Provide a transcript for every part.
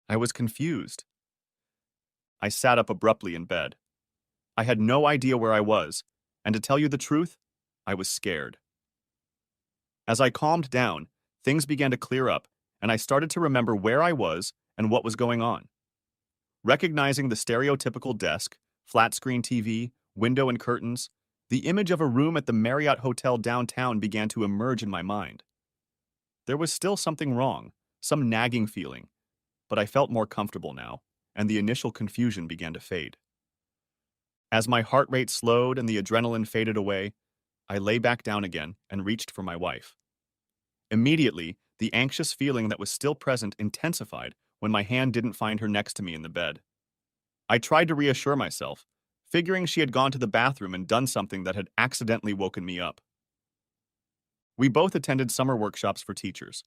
I was confused. I sat up abruptly in bed. I had no idea where I was, and to tell you the truth, I was scared. As I calmed down, things began to clear up, and I started to remember where I was and what was going on. Recognizing the stereotypical desk, flat screen TV, window and curtains, the image of a room at the Marriott Hotel downtown began to emerge in my mind. There was still something wrong, some nagging feeling, but I felt more comfortable now, and the initial confusion began to fade. As my heart rate slowed and the adrenaline faded away, I lay back down again and reached for my wife. Immediately, the anxious feeling that was still present intensified when my hand didn't find her next to me in the bed. I tried to reassure myself, figuring she had gone to the bathroom and done something that had accidentally woken me up. We both attended summer workshops for teachers.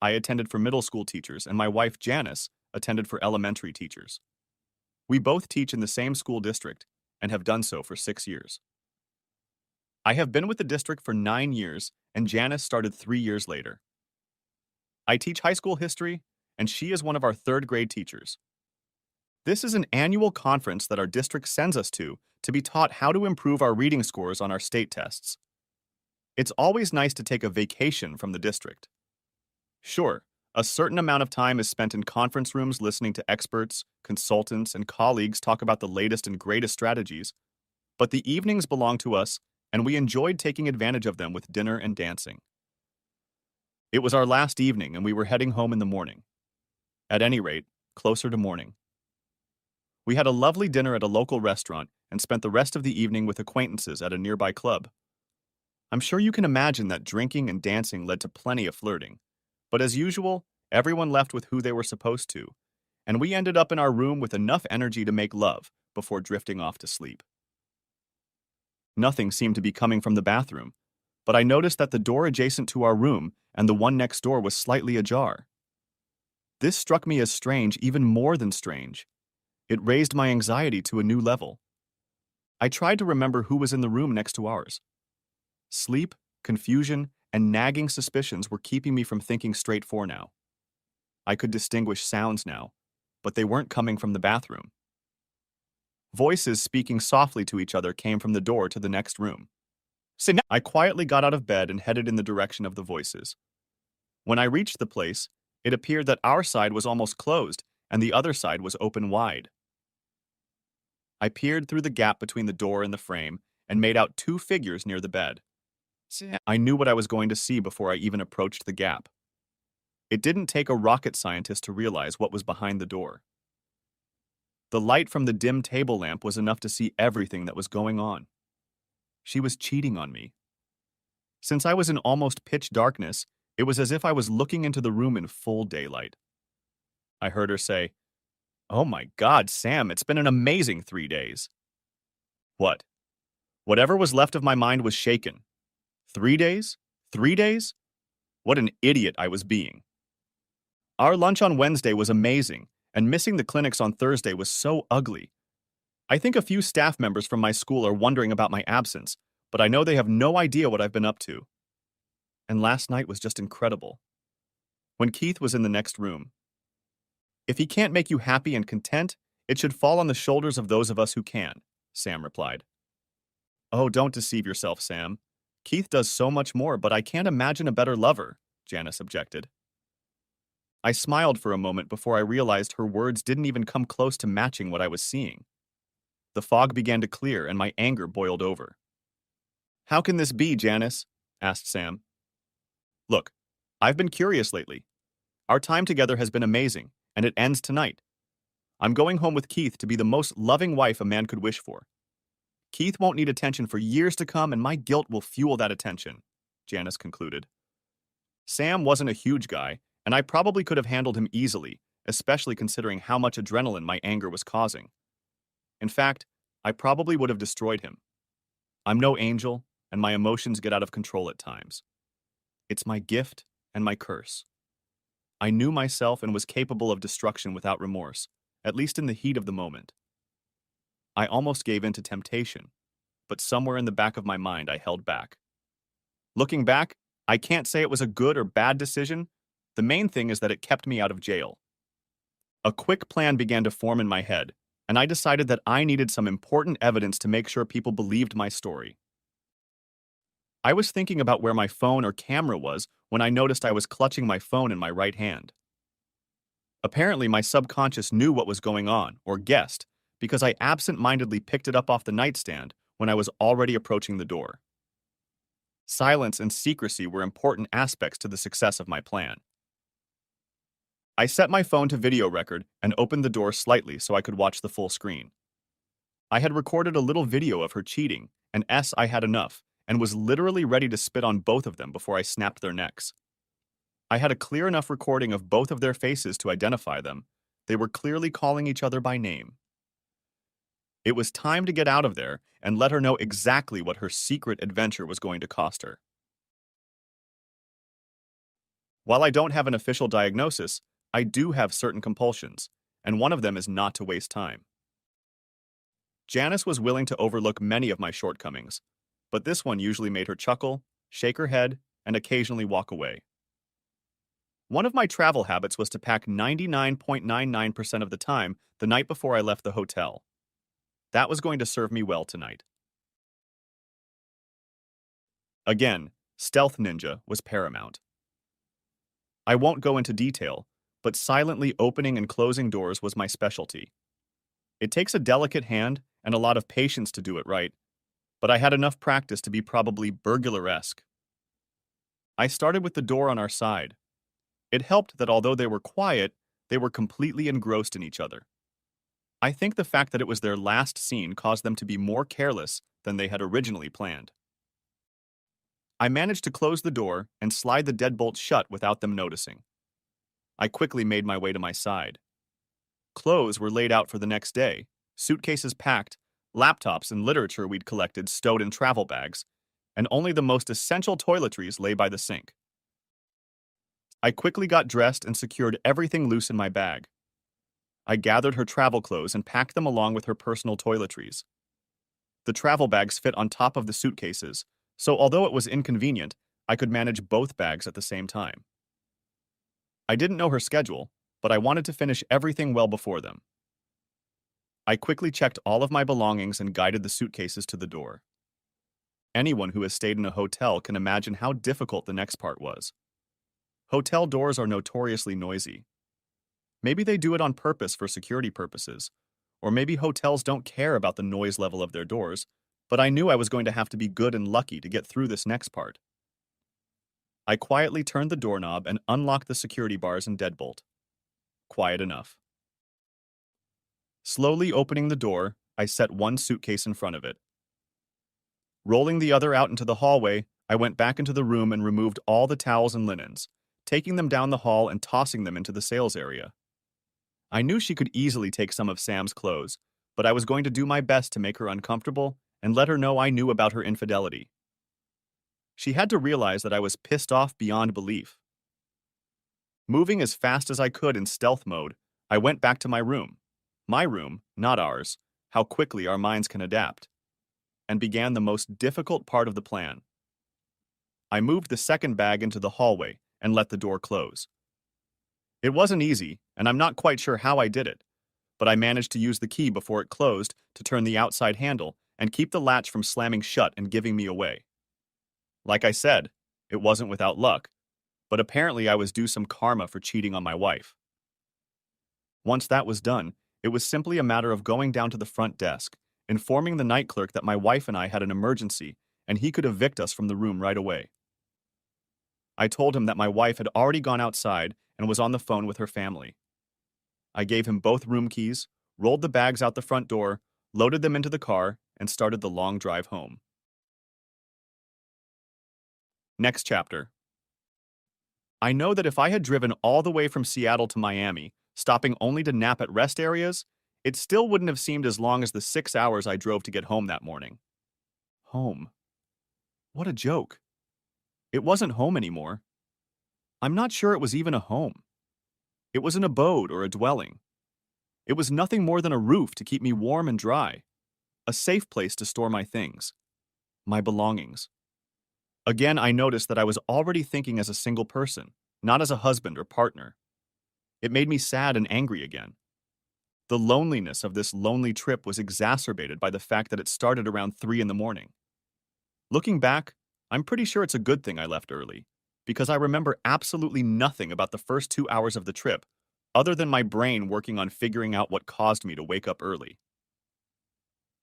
I attended for middle school teachers, and my wife, Janice, attended for elementary teachers. We both teach in the same school district and have done so for 6 years. I have been with the district for 9 years, and Janice started 3 years later. I teach high school history, and she is one of our third grade teachers. This is an annual conference that our district sends us to be taught how to improve our reading scores on our state tests. It's always nice to take a vacation from the district. Sure, a certain amount of time is spent in conference rooms listening to experts, consultants, and colleagues talk about the latest and greatest strategies, but the evenings belong to us, and we enjoyed taking advantage of them with dinner and dancing. It was our last evening, and we were heading home in the morning. At any rate, closer to morning. We had a lovely dinner at a local restaurant and spent the rest of the evening with acquaintances at a nearby club. I'm sure you can imagine that drinking and dancing led to plenty of flirting, but as usual, everyone left with who they were supposed to, and we ended up in our room with enough energy to make love before drifting off to sleep. Nothing seemed to be coming from the bathroom, but I noticed that the door adjacent to our room and the one next door was slightly ajar. This struck me as strange, even more than strange. It raised my anxiety to a new level. I tried to remember who was in the room next to ours. Sleep, confusion, and nagging suspicions were keeping me from thinking straight for now. I could distinguish sounds now, but they weren't coming from the bathroom. Voices speaking softly to each other came from the door to the next room. I quietly got out of bed and headed in the direction of the voices. When I reached the place, it appeared that our side was almost closed and the other side was open wide. I peered through the gap between the door and the frame and made out two figures near the bed. I knew what I was going to see before I even approached the gap. It didn't take a rocket scientist to realize what was behind the door. The light from the dim table lamp was enough to see everything that was going on. She was cheating on me. Since I was in almost pitch darkness, it was as if I was looking into the room in full daylight. I heard her say, "Oh my God, Sam, it's been an amazing 3 days." What? Whatever was left of my mind was shaken. 3 days? 3 days? What an idiot I was being. Our lunch on Wednesday was amazing, and missing the clinics on Thursday was so ugly. I think a few staff members from my school are wondering about my absence, but I know they have no idea what I've been up to. And last night was just incredible. When Keith was in the next room. If he can't make you happy and content, it should fall on the shoulders of those of us who can, Sam replied. Oh, don't deceive yourself, Sam. Keith does so much more, but I can't imagine a better lover, Janice objected. I smiled for a moment before I realized her words didn't even come close to matching what I was seeing. The fog began to clear and my anger boiled over. How can this be, Janice? Asked Sam. Look, I've been curious lately. Our time together has been amazing, and it ends tonight. I'm going home with Keith to be the most loving wife a man could wish for. Keith won't need attention for years to come, and my guilt will fuel that attention, Janice concluded. Sam wasn't a huge guy, and I probably could have handled him easily, especially considering how much adrenaline my anger was causing. In fact, I probably would have destroyed him. I'm no angel, and my emotions get out of control at times. It's my gift and my curse. I knew myself and was capable of destruction without remorse, at least in the heat of the moment. I almost gave in to temptation, but somewhere in the back of my mind I held back. Looking back, I can't say it was a good or bad decision. The main thing is that it kept me out of jail. A quick plan began to form in my head, and I decided that I needed some important evidence to make sure people believed my story. I was thinking about where my phone or camera was when I noticed I was clutching my phone in my right hand. Apparently, my subconscious knew what was going on, or guessed, because I absent-mindedly picked it up off the nightstand when I was already approaching the door. Silence and secrecy were important aspects to the success of my plan. I set my phone to video record and opened the door slightly so I could watch the full screen. I had recorded a little video of her cheating, and I had enough, and was literally ready to spit on both of them before I snapped their necks. I had a clear enough recording of both of their faces to identify them. They were clearly calling each other by name. It was time to get out of there and let her know exactly what her secret adventure was going to cost her. While I don't have an official diagnosis, I do have certain compulsions, and one of them is not to waste time. Janice was willing to overlook many of my shortcomings, but this one usually made her chuckle, shake her head, and occasionally walk away. One of my travel habits was to pack 99.99% of the time the night before I left the hotel. That was going to serve me well tonight. Again, stealth ninja was paramount. I won't go into detail, but silently opening and closing doors was my specialty. It takes a delicate hand and a lot of patience to do it right, but I had enough practice to be probably burglar-esque. I started with the door on our side. It helped that although they were quiet, they were completely engrossed in each other. I think the fact that it was their last scene caused them to be more careless than they had originally planned. I managed to close the door and slide the deadbolt shut without them noticing. I quickly made my way to my side. Clothes were laid out for the next day, suitcases packed, laptops and literature we'd collected stowed in travel bags, and only the most essential toiletries lay by the sink. I quickly got dressed and secured everything loose in my bag. I gathered her travel clothes and packed them along with her personal toiletries. The travel bags fit on top of the suitcases, so although it was inconvenient, I could manage both bags at the same time. I didn't know her schedule, but I wanted to finish everything well before them. I quickly checked all of my belongings and guided the suitcases to the door. Anyone who has stayed in a hotel can imagine how difficult the next part was. Hotel doors are notoriously noisy. Maybe they do it on purpose for security purposes, or maybe hotels don't care about the noise level of their doors, but I knew I was going to have to be good and lucky to get through this next part. I quietly turned the doorknob and unlocked the security bars and deadbolt. Quiet enough. Slowly opening the door, I set one suitcase in front of it. Rolling the other out into the hallway, I went back into the room and removed all the towels and linens, taking them down the hall and tossing them into the sales area. I knew she could easily take some of Sam's clothes, but I was going to do my best to make her uncomfortable and let her know I knew about her infidelity. She had to realize that I was pissed off beyond belief. Moving as fast as I could in stealth mode, I went back to my room. My room, not ours, how quickly our minds can adapt, and began the most difficult part of the plan. I moved the second bag into the hallway and let the door close. It wasn't easy, and I'm not quite sure how I did it, but I managed to use the key before it closed to turn the outside handle and keep the latch from slamming shut and giving me away. Like I said, it wasn't without luck, but apparently I was due some karma for cheating on my wife. Once that was done, it was simply a matter of going down to the front desk, informing the night clerk that my wife and I had an emergency and he could evict us from the room right away. I told him that my wife had already gone outside and was on the phone with her family. I gave him both room keys, rolled the bags out the front door, loaded them into the car, and started the long drive home. Next chapter. I know that if I had driven all the way from Seattle to Miami, stopping only to nap at rest areas, it still wouldn't have seemed as long as the 6 hours I drove to get home that morning. Home. What a joke. It wasn't home anymore. I'm not sure it was even a home. It was an abode or a dwelling. It was nothing more than a roof to keep me warm and dry, a safe place to store my things, my belongings. Again, I noticed that I was already thinking as a single person, not as a husband or partner. It made me sad and angry again. The loneliness of this lonely trip was exacerbated by the fact that it started around 3 in the morning. Looking back, I'm pretty sure it's a good thing I left early, because I remember absolutely nothing about the first 2 hours of the trip, other than my brain working on figuring out what caused me to wake up early.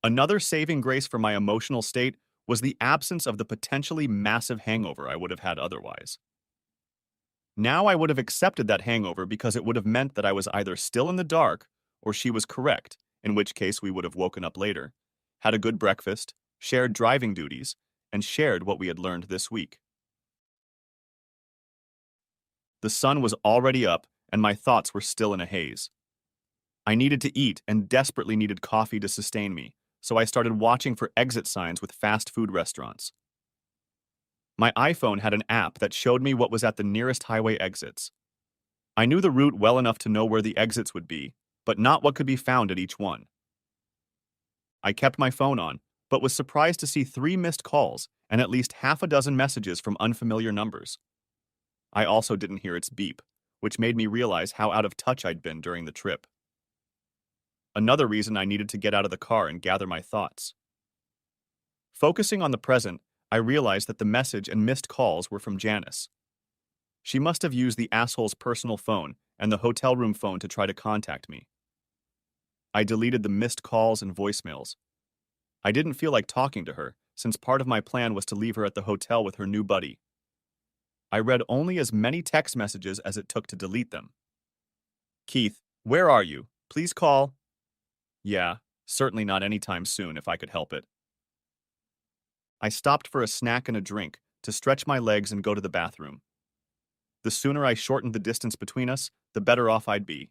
Another saving grace for my emotional state was the absence of the potentially massive hangover I would have had otherwise. Now I would have accepted that hangover because it would have meant that I was either still in the dark or she was correct, in which case we would have woken up later, had a good breakfast, shared driving duties, and shared what we had learned this week. The sun was already up, and my thoughts were still in a haze. I needed to eat and desperately needed coffee to sustain me, so I started watching for exit signs with fast food restaurants. My iPhone had an app that showed me what was at the nearest highway exits. I knew the route well enough to know where the exits would be, but not what could be found at each one. I kept my phone on, but was surprised to see 3 missed calls and at least half a dozen messages from unfamiliar numbers. I also didn't hear its beep, which made me realize how out of touch I'd been during the trip. Another reason I needed to get out of the car and gather my thoughts. Focusing on the present, I realized that the message and missed calls were from Janice. She must have used the asshole's personal phone and the hotel room phone to try to contact me. I deleted the missed calls and voicemails. I didn't feel like talking to her, since part of my plan was to leave her at the hotel with her new buddy. I read only as many text messages as it took to delete them. Keith, where are you? Please call. Yeah, certainly not anytime soon if I could help it. I stopped for a snack and a drink, to stretch my legs and go to the bathroom. The sooner I shortened the distance between us, the better off I'd be.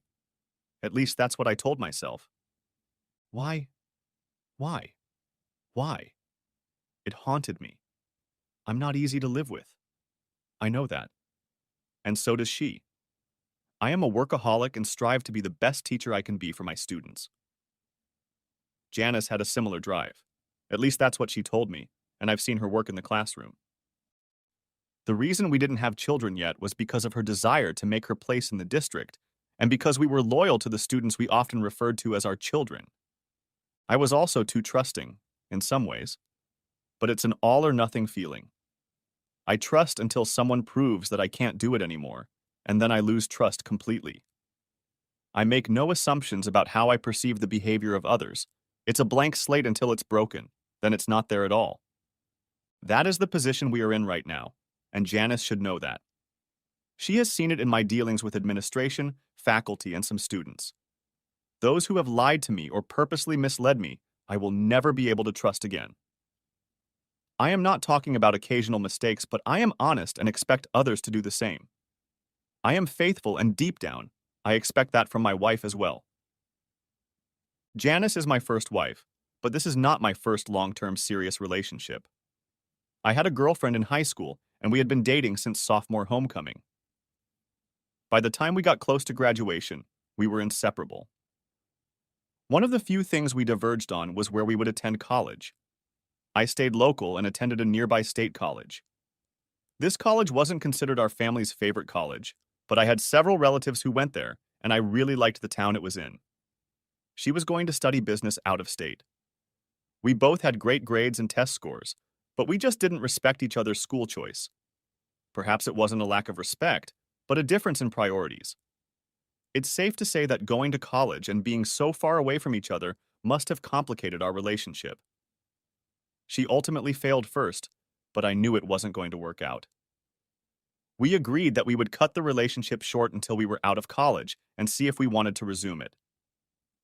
At least that's what I told myself. Why? Why? Why? It haunted me. I'm not easy to live with. I know that. And so does she. I am a workaholic and strive to be the best teacher I can be for my students. Janice had a similar drive. At least that's what she told me, and I've seen her work in the classroom. The reason we didn't have children yet was because of her desire to make her place in the district, and because we were loyal to the students we often referred to as our children. I was also too trusting, in some ways, but it's an all-or-nothing feeling. I trust until someone proves that I can't do it anymore, and then I lose trust completely. I make no assumptions about how I perceive the behavior of others. It's a blank slate until it's broken, then it's not there at all. That is the position we are in right now, and Janice should know that. She has seen it in my dealings with administration, faculty, and some students. Those who have lied to me or purposely misled me, I will never be able to trust again. I am not talking about occasional mistakes, but I am honest and expect others to do the same. I am faithful, and deep down, I expect that from my wife as well. Janice is my first wife, but this is not my first long-term serious relationship. I had a girlfriend in high school, and we had been dating since sophomore homecoming. By the time we got close to graduation, we were inseparable. One of the few things we diverged on was where we would attend college. I stayed local and attended a nearby state college. This college wasn't considered our family's favorite college, but I had several relatives who went there, and I really liked the town it was in. She was going to study business out of state. We both had great grades and test scores, but we just didn't respect each other's school choice. Perhaps it wasn't a lack of respect, but a difference in priorities. It's safe to say that going to college and being so far away from each other must have complicated our relationship. She ultimately failed first, but I knew it wasn't going to work out. We agreed that we would cut the relationship short until we were out of college and see if we wanted to resume it.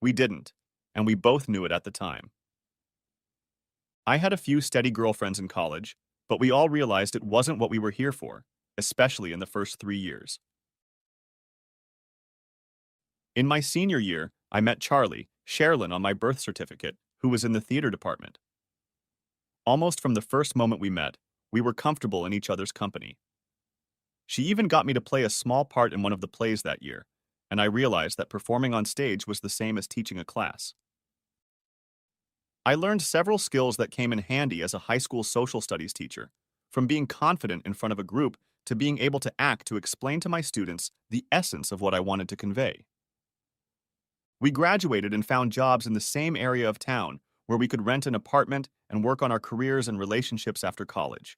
We didn't, and we both knew it at the time. I had a few steady girlfriends in college, but we all realized it wasn't what we were here for, especially in the first 3 years. In my senior year, I met Charlie, Sherilyn on my birth certificate, who was in the theater department. Almost from the first moment we met, we were comfortable in each other's company. She even got me to play a small part in one of the plays that year, and I realized that performing on stage was the same as teaching a class. I learned several skills that came in handy as a high school social studies teacher, from being confident in front of a group to being able to act to explain to my students the essence of what I wanted to convey. We graduated and found jobs in the same area of town where we could rent an apartment and work on our careers and relationships after college.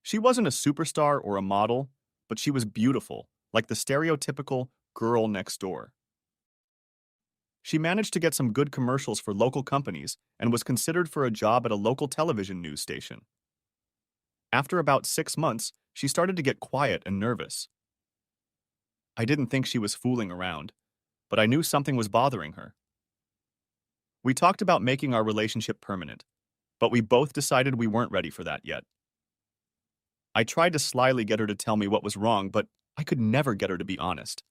She wasn't a superstar or a model, but she was beautiful, like the stereotypical girl next door. She managed to get some good commercials for local companies and was considered for a job at a local television news station. After about 6 months, she started to get quiet and nervous. I didn't think she was fooling around, but I knew something was bothering her. We talked about making our relationship permanent, but we both decided we weren't ready for that yet. I tried to slyly get her to tell me what was wrong, but I could never get her to be honest.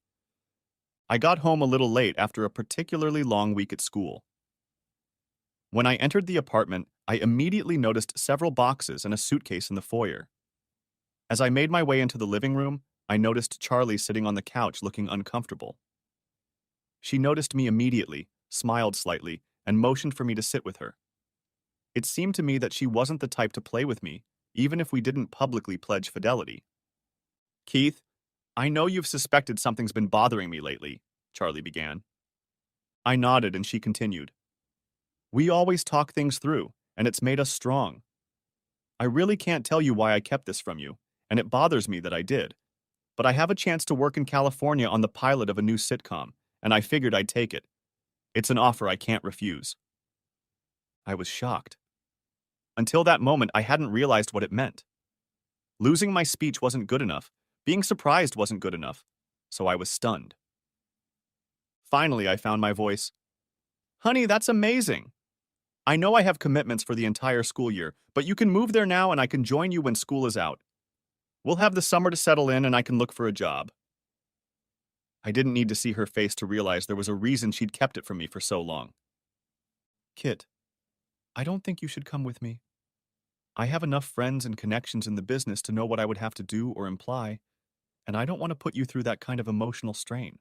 I got home a little late after a particularly long week at school. When I entered the apartment, I immediately noticed several boxes and a suitcase in the foyer. As I made my way into the living room, I noticed Charlie sitting on the couch looking uncomfortable. She noticed me immediately, smiled slightly, and motioned for me to sit with her. It seemed to me that she wasn't the type to play with me, even if we didn't publicly pledge fidelity. "Keith, I know you've suspected something's been bothering me lately," Charlie began. I nodded and she continued. "We always talk things through, and it's made us strong. I really can't tell you why I kept this from you, and it bothers me that I did. But I have a chance to work in California on the pilot of a new sitcom, and I figured I'd take it. It's an offer I can't refuse." I was shocked. Until that moment, I hadn't realized what it meant. Losing my speech wasn't good enough. Being surprised wasn't good enough. So I was stunned. Finally, I found my voice. "Honey, that's amazing. I know I have commitments for the entire school year, but you can move there now and I can join you when school is out. We'll have the summer to settle in and I can look for a job." I didn't need to see her face to realize there was a reason she'd kept it from me for so long. "Kit, I don't think you should come with me. I have enough friends and connections in the business to know what I would have to do or imply, and I don't want to put you through that kind of emotional strain.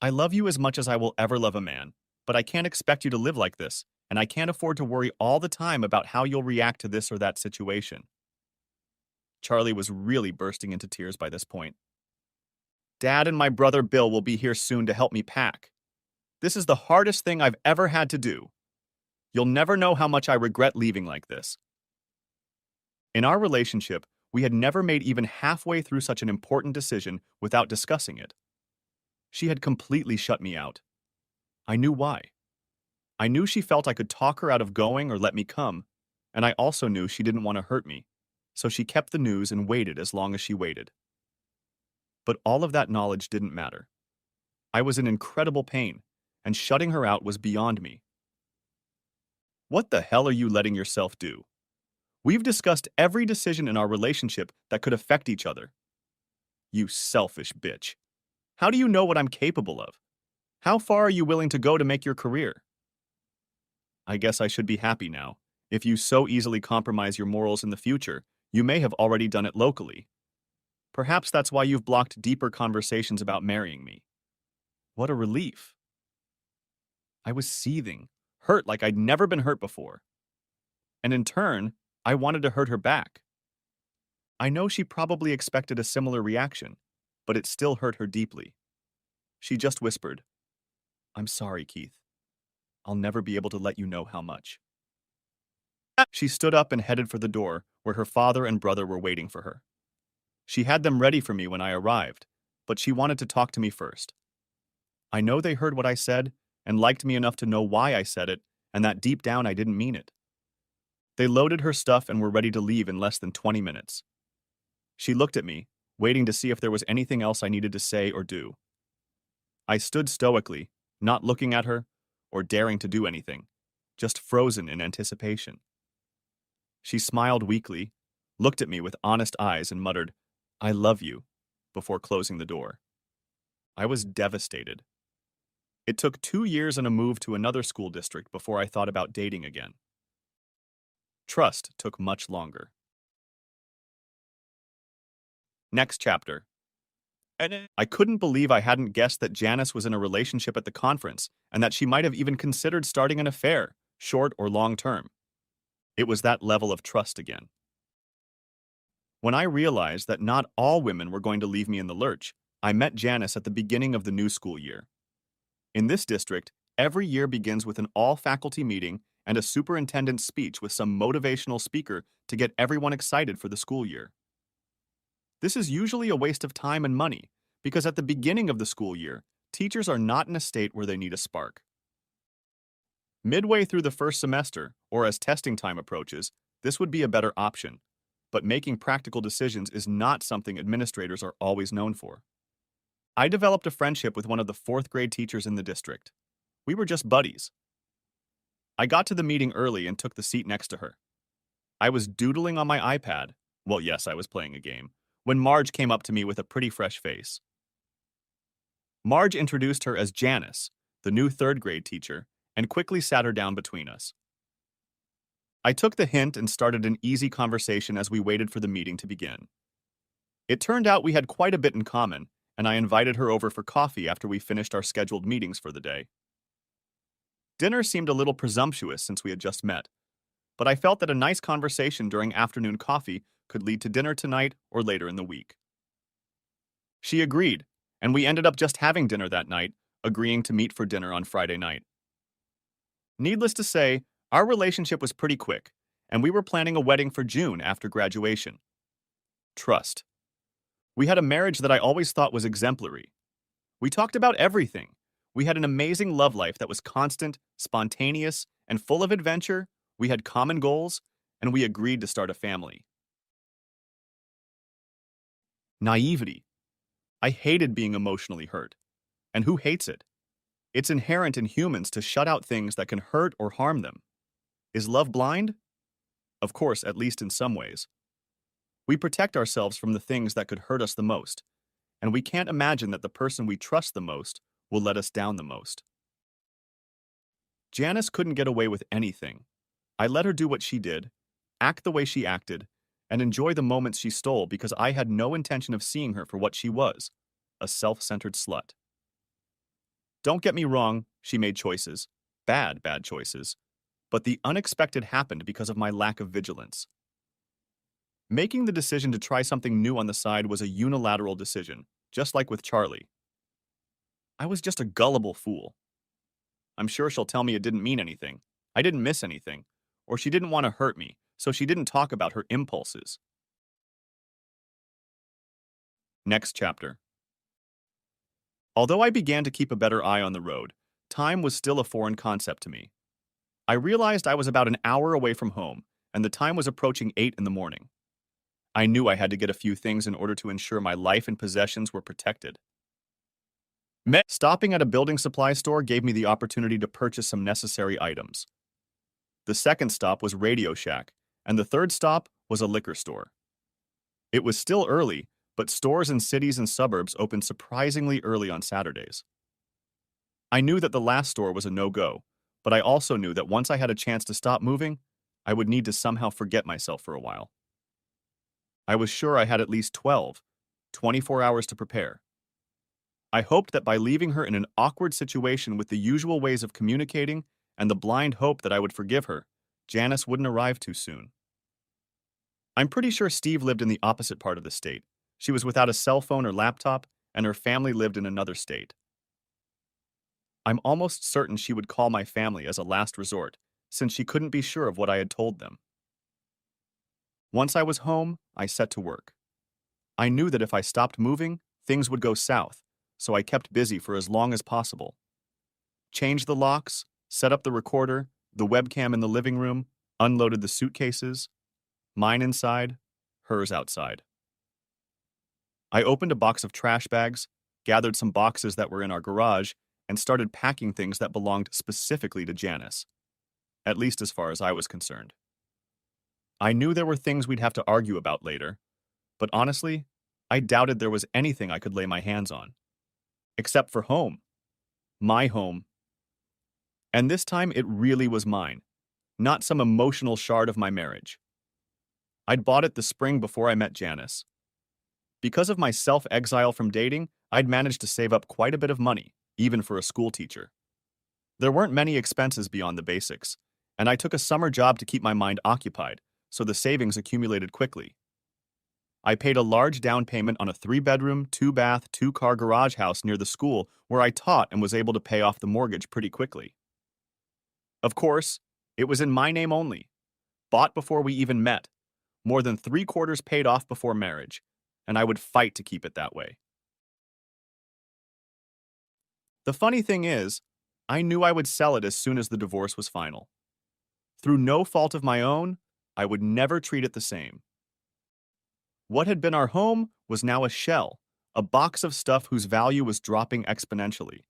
I love you as much as I will ever love a man, but I can't expect you to live like this, and I can't afford to worry all the time about how you'll react to this or that situation." Charlie was really bursting into tears by this point. "Dad and my brother Bill will be here soon to help me pack. This is the hardest thing I've ever had to do. You'll never know how much I regret leaving like this." In our relationship, we had never made even halfway through such an important decision without discussing it. She had completely shut me out. I knew why. I knew she felt I could talk her out of going or let me come, and I also knew she didn't want to hurt me, so she kept the news and waited as long as she waited. But all of that knowledge didn't matter. I was in incredible pain, and shutting her out was beyond me. "What the hell are you letting yourself do? We've discussed every decision in our relationship that could affect each other. You selfish bitch. How do you know what I'm capable of? How far are you willing to go to make your career? I guess I should be happy now. If you so easily compromise your morals in the future, you may have already done it locally. Perhaps that's why you've blocked deeper conversations about marrying me." What a relief. I was seething, hurt like I'd never been hurt before. And in turn, I wanted to hurt her back. I know she probably expected a similar reaction, but it still hurt her deeply. She just whispered, "I'm sorry, Keith. I'll never be able to let you know how much." She stood up and headed for the door, where her father and brother were waiting for her. She had them ready for me when I arrived, but she wanted to talk to me first. I know they heard what I said and liked me enough to know why I said it, and that deep down I didn't mean it. They loaded her stuff and were ready to leave in less than 20 minutes. She looked at me, waiting to see if there was anything else I needed to say or do. I stood stoically, not looking at her or daring to do anything, just frozen in anticipation. She smiled weakly, looked at me with honest eyes and muttered, "I love you," before closing the door. I was devastated. It took 2 years and a move to another school district before I thought about dating again. Trust took much longer. Next chapter. I couldn't believe I hadn't guessed that Janice was in a relationship at the conference and that she might have even considered starting an affair, short or long term. It was that level of trust again. When I realized that not all women were going to leave me in the lurch, I met Janice at the beginning of the new school year. In this district, every year begins with an all-faculty meeting and a superintendent's speech with some motivational speaker to get everyone excited for the school year. This is usually a waste of time and money, because at the beginning of the school year, teachers are not in a state where they need a spark. Midway through the first semester, or as testing time approaches, this would be a better option, but making practical decisions is not something administrators are always known for. I developed a friendship with one of the fourth grade teachers in the district. We were just buddies. I got to the meeting early and took the seat next to her. I was doodling on my iPad. Well, yes, I was playing a game, when Marge came up to me with a pretty fresh face. Marge introduced her as Janice, the new third grade teacher, and quickly sat her down between us. I took the hint and started an easy conversation as we waited for the meeting to begin. It turned out we had quite a bit in common, and I invited her over for coffee after we finished our scheduled meetings for the day. Dinner seemed a little presumptuous since we had just met, but I felt that a nice conversation during afternoon coffee could lead to dinner tonight or later in the week. She agreed, and we ended up just having dinner that night, agreeing to meet for dinner on Friday night. Needless to say, our relationship was pretty quick, and we were planning a wedding for June after graduation. Trust. We had a marriage that I always thought was exemplary. We talked about everything. We had an amazing love life that was constant, spontaneous, and full of adventure. We had common goals, and we agreed to start a family. Naivety. I hated being emotionally hurt. And who hates it? It's inherent in humans to shut out things that can hurt or harm them. Is love blind? Of course, at least in some ways. We protect ourselves from the things that could hurt us the most, and we can't imagine that the person we trust the most will let us down the most. Janice couldn't get away with anything. I let her do what she did, act the way she acted, and enjoy the moments she stole because I had no intention of seeing her for what she was, a self-centered slut. Don't get me wrong, she made choices, bad choices, but the unexpected happened because of my lack of vigilance. Making the decision to try something new on the side was a unilateral decision, just like with Charlie. I was just a gullible fool. I'm sure she'll tell me it didn't mean anything, I didn't miss anything, or she didn't want to hurt me, so she didn't talk about her impulses. Next chapter. Although I began to keep a better eye on the road, time was still a foreign concept to me. I realized I was about an hour away from home, and the time was approaching 8 in the morning. I knew I had to get a few things in order to ensure my life and possessions were protected. Stopping at a building supply store gave me the opportunity to purchase some necessary items. The second stop was Radio Shack, and the third stop was a liquor store. It was still early, but stores in cities and suburbs opened surprisingly early on Saturdays. I knew that the last store was a no-go, but I also knew that once I had a chance to stop moving, I would need to somehow forget myself for a while. I was sure I had at least 24 hours to prepare. I hoped that by leaving her in an awkward situation with the usual ways of communicating and the blind hope that I would forgive her, Janice wouldn't arrive too soon. I'm pretty sure Steve lived in the opposite part of the state. She was without a cell phone or laptop, and her family lived in another state. I'm almost certain she would call my family as a last resort, since she couldn't be sure of what I had told them. Once I was home, I set to work. I knew that if I stopped moving, things would go south, so I kept busy for as long as possible. Changed the locks, set up the recorder, the webcam in the living room, unloaded the suitcases, mine inside, hers outside. I opened a box of trash bags, gathered some boxes that were in our garage, and started packing things that belonged specifically to Janice, at least as far as I was concerned. I knew there were things we'd have to argue about later, but honestly, I doubted there was anything I could lay my hands on. Except for home. My home. And this time it really was mine, not some emotional shard of my marriage. I'd bought it the spring before I met Janice. Because of my self-exile from dating, I'd managed to save up quite a bit of money, even for a school teacher. There weren't many expenses beyond the basics, and I took a summer job to keep my mind occupied, so the savings accumulated quickly. I paid a large down payment on a 3-bedroom, 2-bath, 2-car garage house near the school where I taught and was able to pay off the mortgage pretty quickly. Of course, it was in my name only, bought before we even met, more than 3/4 paid off before marriage, and I would fight to keep it that way. The funny thing is, I knew I would sell it as soon as the divorce was final. Through no fault of my own, I would never treat it the same. What had been our home was now a shell, a box of stuff whose value was dropping exponentially.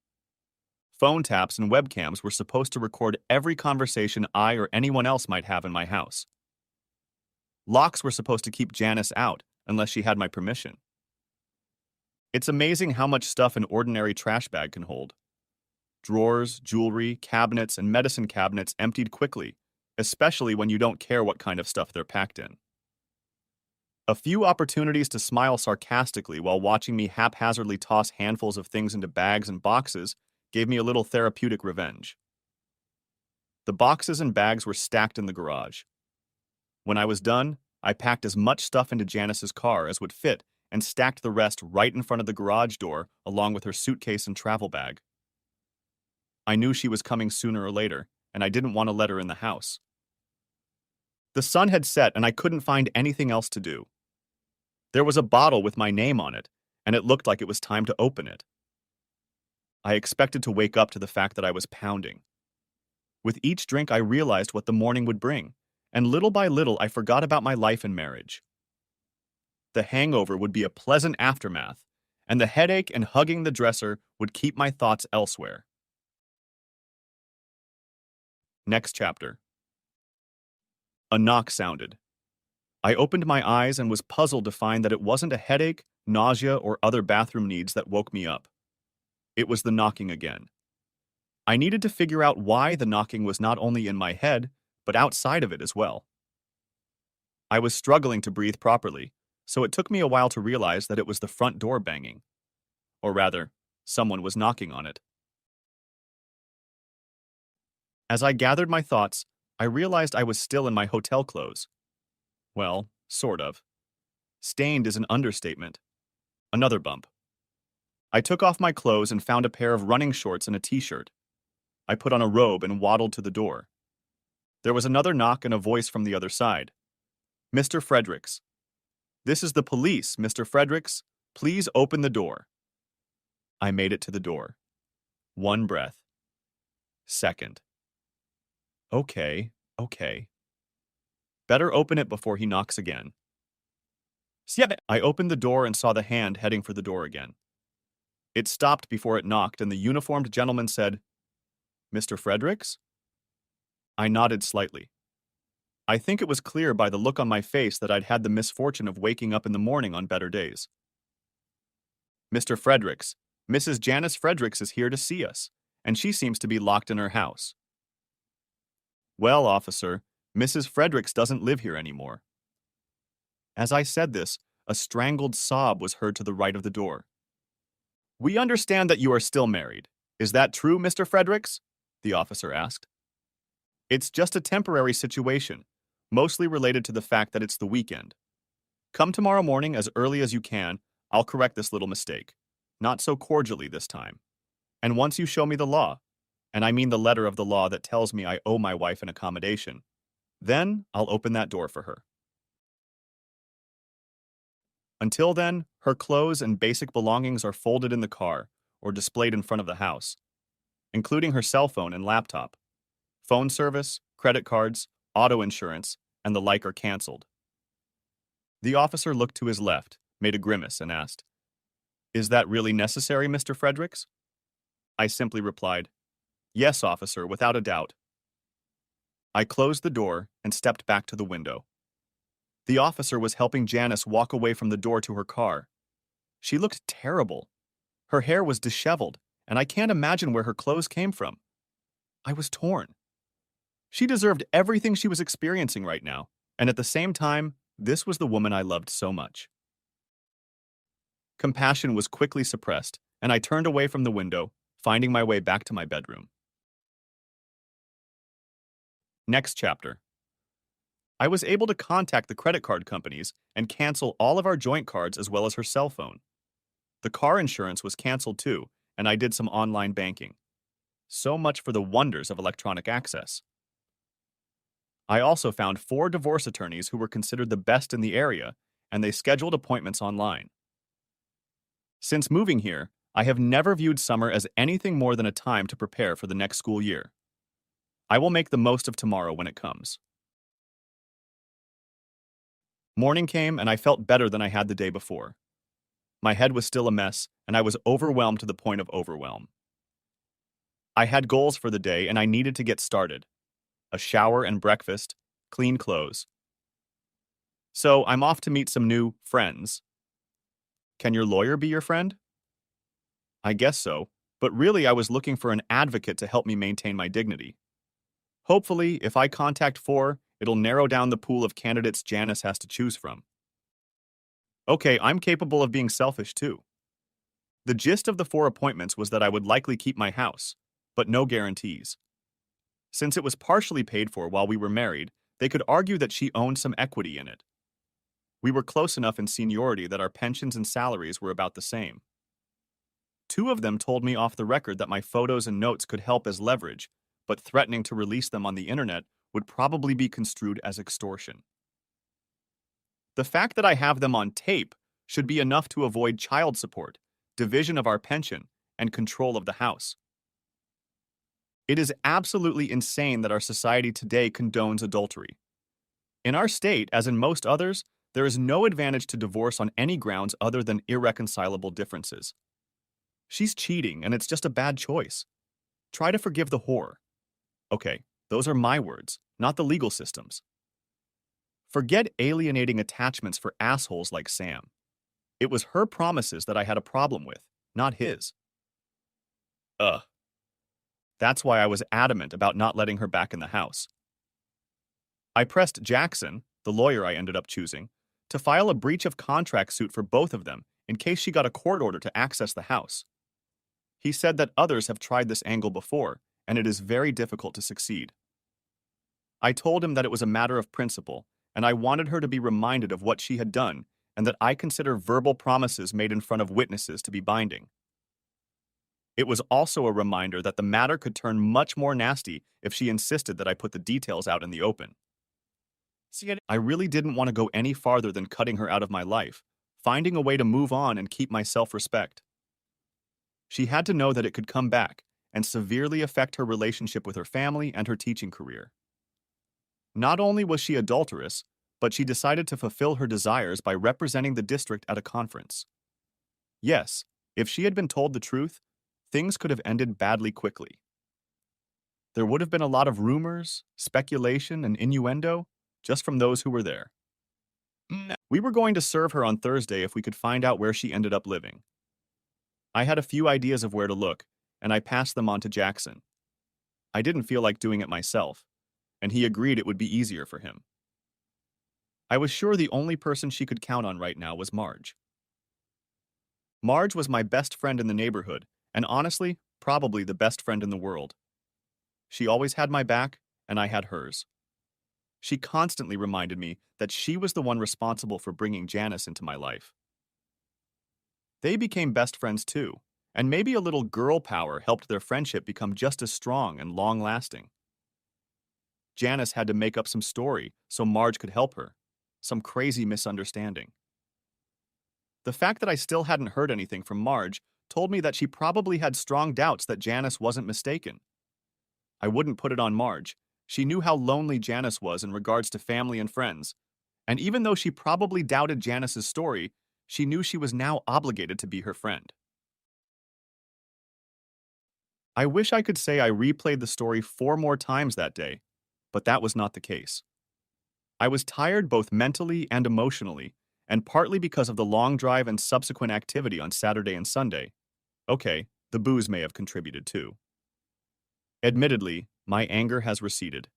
Phone taps and webcams were supposed to record every conversation I or anyone else might have in my house. Locks were supposed to keep Janice out unless she had my permission. It's amazing how much stuff an ordinary trash bag can hold. Drawers, jewelry, cabinets, and medicine cabinets emptied quickly, especially when you don't care what kind of stuff they're packed in. A few opportunities to smile sarcastically while watching me haphazardly toss handfuls of things into bags and boxes gave me a little therapeutic revenge. The boxes and bags were stacked in the garage. When I was done, I packed as much stuff into Janice's car as would fit and stacked the rest right in front of the garage door along with her suitcase and travel bag. I knew she was coming sooner or later, and I didn't want to let her in the house. The sun had set and I couldn't find anything else to do. There was a bottle with my name on it, and it looked like it was time to open it. I expected to wake up to the fact that I was pounding. With each drink, I realized what the morning would bring, and little by little, I forgot about my life and marriage. The hangover would be a pleasant aftermath, and the headache and hugging the dresser would keep my thoughts elsewhere. Next chapter. A knock sounded. I opened my eyes and was puzzled to find that it wasn't a headache, nausea, or other bathroom needs that woke me up. It was the knocking again. I needed to figure out why the knocking was not only in my head, but outside of it as well. I was struggling to breathe properly, so it took me a while to realize that it was the front door banging. Or rather, someone was knocking on it. As I gathered my thoughts, I realized I was still in my hotel clothes. Well, sort of. Stained is an understatement. Another bump. I took off my clothes and found a pair of running shorts and a t-shirt. I put on a robe and waddled to the door. There was another knock and a voice from the other side. "Mr. Fredericks. This is the police, Mr. Fredericks. Please open the door." I made it to the door. One breath. Second. Okay. Better open it before he knocks again. I opened the door and saw the hand heading for the door again. It stopped before it knocked, and the uniformed gentleman said, "Mr. Fredericks?" I nodded slightly. I think it was clear by the look on my face that I'd had the misfortune of waking up in the morning on better days. "Mr. Fredericks, Mrs. Janice Fredericks is here to see us, and she seems to be locked in her house." "Well, officer, Mrs. Fredericks doesn't live here anymore." As I said this, a strangled sob was heard to the right of the door. "We understand that you are still married. Is that true, Mr. Fredericks?" the officer asked. "It's just a temporary situation, mostly related to the fact that it's the weekend. Come tomorrow morning as early as you can. I'll correct this little mistake. Not so cordially this time. And once you show me the law, and I mean the letter of the law that tells me I owe my wife an accommodation, then I'll open that door for her. Until then, her clothes and basic belongings are folded in the car or displayed in front of the house, including her cell phone and laptop. Phone service, credit cards, auto insurance, and the like are canceled." The officer looked to his left, made a grimace, and asked, "Is that really necessary, Mr. Fredericks?" I simply replied, "Yes, officer, without a doubt." I closed the door and stepped back to the window. The officer was helping Janice walk away from the door to her car. She looked terrible. Her hair was disheveled, and I can't imagine where her clothes came from. I was torn. She deserved everything she was experiencing right now, and at the same time, this was the woman I loved so much. Compassion was quickly suppressed, and I turned away from the window, finding my way back to my bedroom. Next chapter. I was able to contact the credit card companies and cancel all of our joint cards as well as her cell phone. The car insurance was canceled too, and I did some online banking. So much for the wonders of electronic access. I also found 4 divorce attorneys who were considered the best in the area, and they scheduled appointments online. Since moving here, I have never viewed summer as anything more than a time to prepare for the next school year. I will make the most of tomorrow when it comes. Morning came and I felt better than I had the day before. My head was still a mess, and I was overwhelmed to the point of overwhelm. I had goals for the day and I needed to get started. A shower and breakfast, clean clothes. So I'm off to meet some new friends. Can your lawyer be your friend? I guess so, but really I was looking for an advocate to help me maintain my dignity. Hopefully, if I contact 4, it'll narrow down the pool of candidates Janice has to choose from. Okay, I'm capable of being selfish too. The gist of the 4 appointments was that I would likely keep my house, but no guarantees. Since it was partially paid for while we were married, they could argue that she owned some equity in it. We were close enough in seniority that our pensions and salaries were about the same. 2 of them told me off the record that my photos and notes could help as leverage, but threatening to release them on the internet would probably be construed as extortion. The fact that I have them on tape should be enough to avoid child support, division of our pension, and control of the house. It is absolutely insane that our society today condones adultery. In our state, as in most others, there is no advantage to divorce on any grounds other than irreconcilable differences. She's cheating, and it's just a bad choice. Try to forgive the whore. Okay, those are my words, not the legal system's. Forget alienating attachments for assholes like Sam. It was her promises that I had a problem with, not his. Ugh. That's why I was adamant about not letting her back in the house. I pressed Jackson, the lawyer I ended up choosing, to file a breach of contract suit for both of them in case she got a court order to access the house. He said that others have tried this angle before, and it is very difficult to succeed. I told him that it was a matter of principle, and I wanted her to be reminded of what she had done, and that I consider verbal promises made in front of witnesses to be binding. It was also a reminder that the matter could turn much more nasty if she insisted that I put the details out in the open. I really didn't want to go any farther than cutting her out of my life, finding a way to move on and keep my self-respect. She had to know that it could come back and severely affect her relationship with her family and her teaching career. Not only was she adulterous, but she decided to fulfill her desires by representing the district at a conference. Yes, if she had been told the truth, things could have ended badly quickly. There would have been a lot of rumors, speculation, and innuendo just from those who were there. We were going to serve her on Thursday if we could find out where she ended up living. I had a few ideas of where to look, and I passed them on to Jackson. I didn't feel like doing it myself, and he agreed it would be easier for him. I was sure the only person she could count on right now was Marge. Marge was my best friend in the neighborhood, and honestly, probably the best friend in the world. She always had my back, and I had hers. She constantly reminded me that she was the one responsible for bringing Janice into my life. They became best friends too, and maybe a little girl power helped their friendship become just as strong and long-lasting. Janice had to make up some story so Marge could help her, some crazy misunderstanding. The fact that I still hadn't heard anything from Marge told me that she probably had strong doubts that Janice wasn't mistaken. I wouldn't put it on Marge. She knew how lonely Janice was in regards to family and friends, and even though she probably doubted Janice's story, she knew she was now obligated to be her friend. I wish I could say I replayed the story 4 more times that day, but that was not the case. I was tired both mentally and emotionally, and partly because of the long drive and subsequent activity on Saturday and Sunday. Okay, the booze may have contributed too. Admittedly, my anger has receded.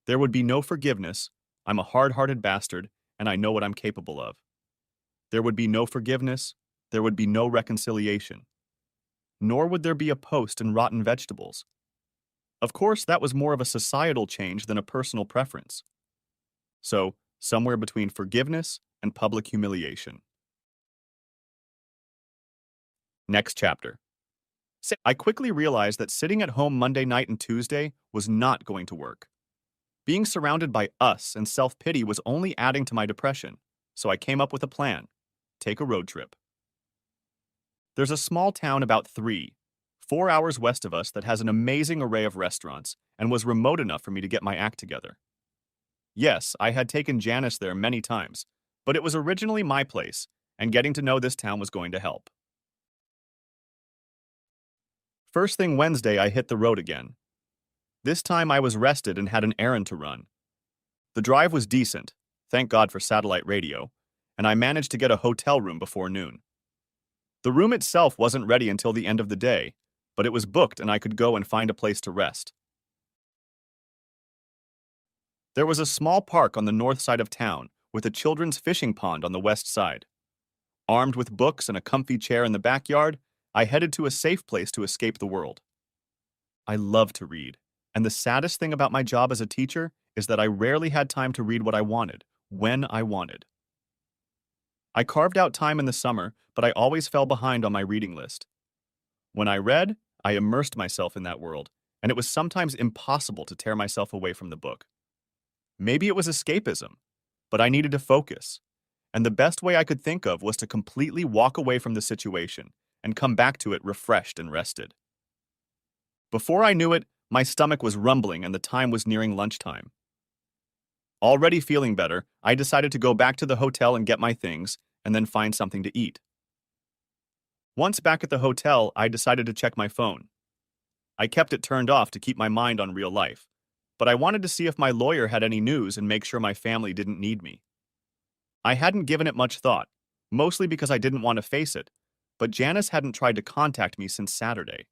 There would be no forgiveness. I'm a hard-hearted bastard, and I know what I'm capable of. There would be no forgiveness. There would be no reconciliation. Nor would there be a post and rotten vegetables. Of course, that was more of a societal change than a personal preference. So, somewhere between forgiveness and public humiliation. Next chapter. I quickly realized that sitting at home Monday night and Tuesday was not going to work. Being surrounded by us and self-pity was only adding to my depression, so I came up with a plan. Take a road trip. There's a small town about 4 hours west of us that has an amazing array of restaurants and was remote enough for me to get my act together. Yes, I had taken Janice there many times, but it was originally my place, and getting to know this town was going to help. First thing Wednesday, I hit the road again. This time I was rested and had an errand to run. The drive was decent, thank God for satellite radio, and I managed to get a hotel room before noon. The room itself wasn't ready until the end of the day, but it was booked and I could go and find a place to rest. There was a small park on the north side of town with a children's fishing pond on the west side. Armed with books and a comfy chair in the backyard, I headed to a safe place to escape the world. I love to read, and the saddest thing about my job as a teacher is that I rarely had time to read what I wanted, when I wanted. I carved out time in the summer, but I always fell behind on my reading list. When I read, I immersed myself in that world, and it was sometimes impossible to tear myself away from the book. Maybe it was escapism, but I needed to focus, and the best way I could think of was to completely walk away from the situation and come back to it refreshed and rested. Before I knew it, my stomach was rumbling and the time was nearing lunchtime. Already feeling better, I decided to go back to the hotel and get my things, and then find something to eat. Once back at the hotel, I decided to check my phone. I kept it turned off to keep my mind on real life, but I wanted to see if my lawyer had any news and make sure my family didn't need me. I hadn't given it much thought, mostly because I didn't want to face it, but Janice hadn't tried to contact me since Saturday.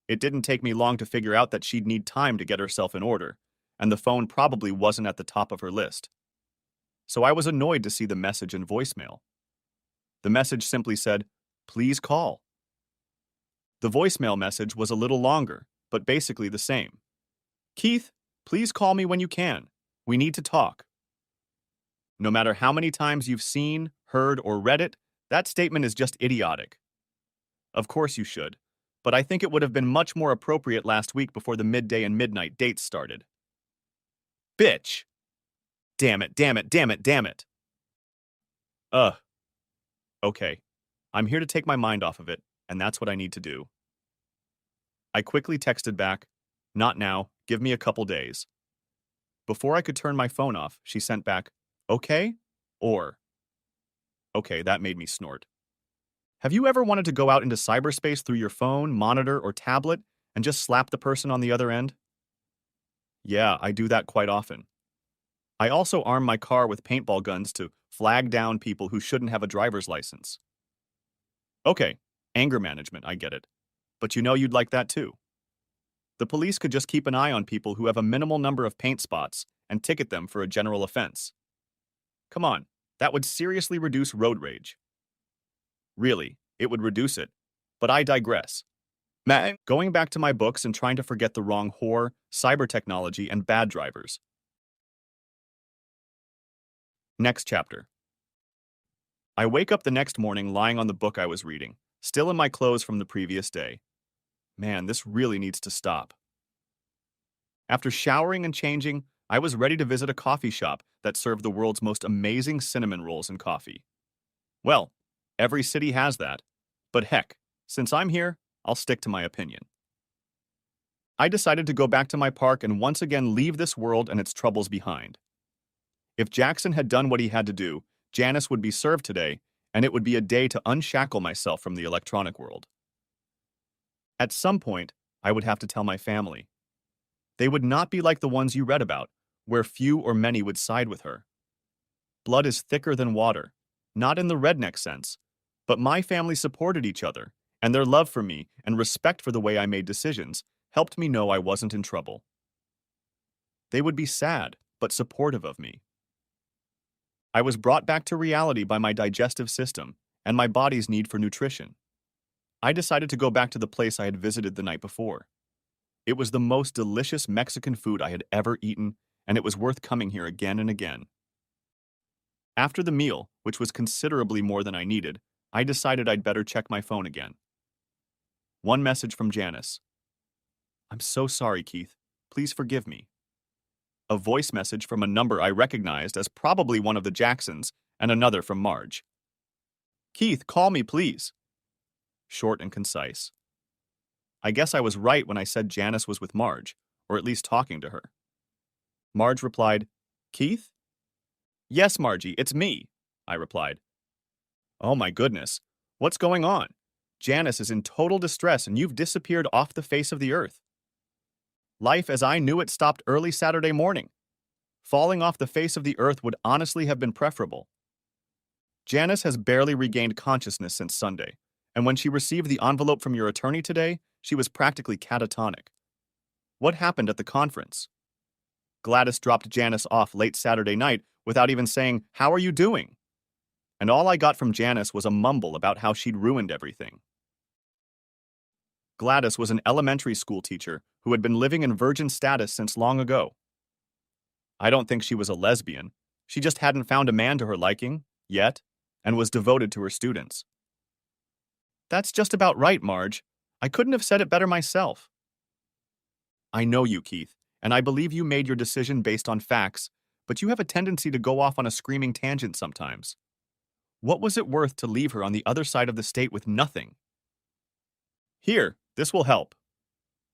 It didn't take me long to figure out that she'd need time to get herself in order, and the phone probably wasn't at the top of her list. So I was annoyed to see the message in voicemail. The message simply said, "Please call." The voicemail message was a little longer, but basically the same. "Keith, please call me when you can. We need to talk." No matter how many times you've seen, heard, or read it, that statement is just idiotic. Of course you should, but I think it would have been much more appropriate last week before the midday and midnight dates started. Bitch! Damn it, damn it, damn it, damn it! Ugh. Okay. I'm here to take my mind off of it, and that's what I need to do. I quickly texted back, "Not now, give me a couple days." Before I could turn my phone off, she sent back, "Okay?" Or, okay, that made me snort. Have you ever wanted to go out into cyberspace through your phone, monitor, or tablet and just slap the person on the other end? Yeah, I do that quite often. I also arm my car with paintball guns to flag down people who shouldn't have a driver's license. Okay, anger management, I get it. But you know you'd like that too. The police could just keep an eye on people who have a minimal number of paint spots and ticket them for a general offense. Come on, that would seriously reduce road rage. Really, it would reduce it. But I digress. Going back to my books and trying to forget the wrong whore, cyber technology, and bad drivers. Next chapter. I wake up the next morning lying on the book I was reading, still in my clothes from the previous day. Man, this really needs to stop. After showering and changing, I was ready to visit a coffee shop that served the world's most amazing cinnamon rolls and coffee. Well, every city has that, but heck, since I'm here, I'll stick to my opinion. I decided to go back to my park and once again leave this world and its troubles behind. If Jackson had done what he had to do, Janice would be served today, and it would be a day to unshackle myself from the electronic world. At some point, I would have to tell my family. They would not be like the ones you read about, where few or many would side with her. Blood is thicker than water, not in the redneck sense, but my family supported each other, and their love for me and respect for the way I made decisions helped me know I wasn't in trouble. They would be sad, but supportive of me. I was brought back to reality by my digestive system and my body's need for nutrition. I decided to go back to the place I had visited the night before. It was the most delicious Mexican food I had ever eaten, and it was worth coming here again and again. After the meal, which was considerably more than I needed, I decided I'd better check my phone again. One message from Janice. I'm so sorry, Keith. Please forgive me. A voice message from a number I recognized as probably one of the Jacksons, and another from Marge. Keith, call me, please. Short and concise. I guess I was right when I said Janice was with Marge, or at least talking to her. Marge replied, Keith? Yes, Margie, it's me, I replied. Oh my goodness, what's going on? Janice is in total distress and you've disappeared off the face of the earth. Life as I knew it stopped early Saturday morning. Falling off the face of the earth would honestly have been preferable. Janice has barely regained consciousness since Sunday, and when she received the envelope from your attorney today, she was practically catatonic. What happened at the conference? Gladys dropped Janice off late Saturday night without even saying, "How are you doing?" And all I got from Janice was a mumble about how she'd ruined everything. Gladys was an elementary school teacher who had been living in virgin status since long ago. I don't think she was a lesbian. She just hadn't found a man to her liking, yet, and was devoted to her students. That's just about right, Marge. I couldn't have said it better myself. I know you, Keith, and I believe you made your decision based on facts, but you have a tendency to go off on a screaming tangent sometimes. What was it worth to leave her on the other side of the state with nothing? Here, this will help.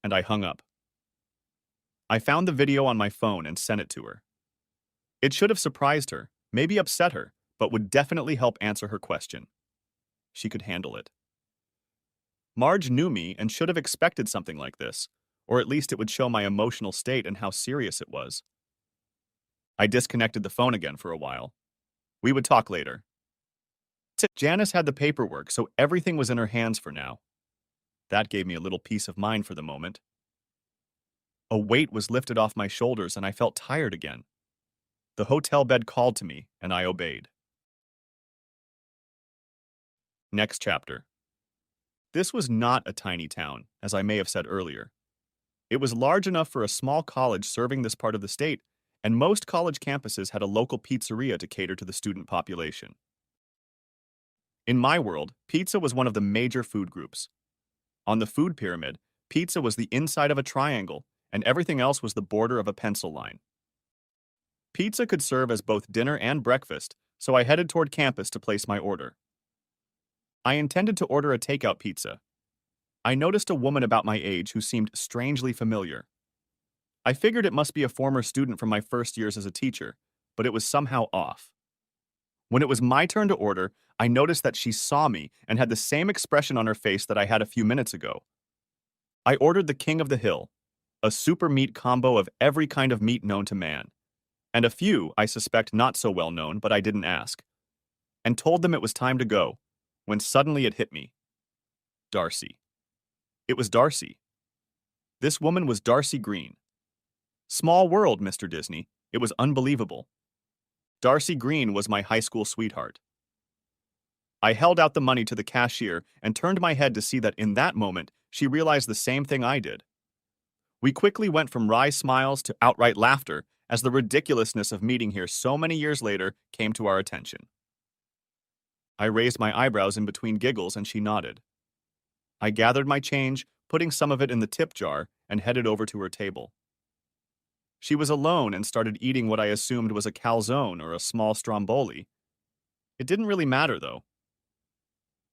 And I hung up. I found the video on my phone and sent it to her. It should have surprised her, maybe upset her, but would definitely help answer her question. She could handle it. Marge knew me and should have expected something like this, or at least it would show my emotional state and how serious it was. I disconnected the phone again for a while. We would talk later. Janice had the paperwork, so everything was in her hands for now. That gave me a little peace of mind for the moment. A weight was lifted off my shoulders and I felt tired again. The hotel bed called to me, and I obeyed. Next chapter. This was not a tiny town, as I may have said earlier. It was large enough for a small college serving this part of the state, and most college campuses had a local pizzeria to cater to the student population. In my world, pizza was one of the major food groups. On the food pyramid, pizza was the inside of a triangle, and everything else was the border of a pencil line. Pizza could serve as both dinner and breakfast, so I headed toward campus to place my order. I intended to order a takeout pizza. I noticed a woman about my age who seemed strangely familiar. I figured it must be a former student from my first years as a teacher, but it was somehow off. When it was my turn to order, I noticed that she saw me and had the same expression on her face that I had a few minutes ago. I ordered the King of the Hill, a super meat combo of every kind of meat known to man, and a few, I suspect, not so well known, but I didn't ask, and told them it was time to go, when suddenly it hit me. Darcy. It was Darcy. This woman was Darcy Green. Small world, Mr. Disney. It was unbelievable. Darcy Green was my high school sweetheart. I held out the money to the cashier and turned my head to see that in that moment, she realized the same thing I did. We quickly went from wry smiles to outright laughter as the ridiculousness of meeting here so many years later came to our attention. I raised my eyebrows in between giggles and she nodded. I gathered my change, putting some of it in the tip jar, and headed over to her table. She was alone and started eating what I assumed was a calzone or a small stromboli. It didn't really matter, though.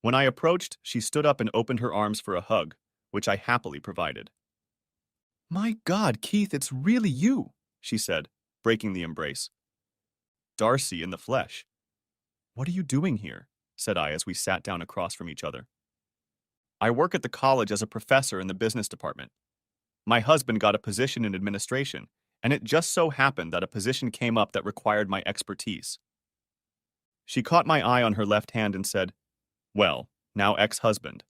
When I approached, she stood up and opened her arms for a hug, which I happily provided. "My God, Keith, it's really you," she said, breaking the embrace. Darcy in the flesh. "What are you doing here?" said I as we sat down across from each other. "I work at the college as a professor in the business department. My husband got a position in administration, and it just so happened that a position came up that required my expertise." She caught my eye on her left hand and said, "Well, now ex-husband.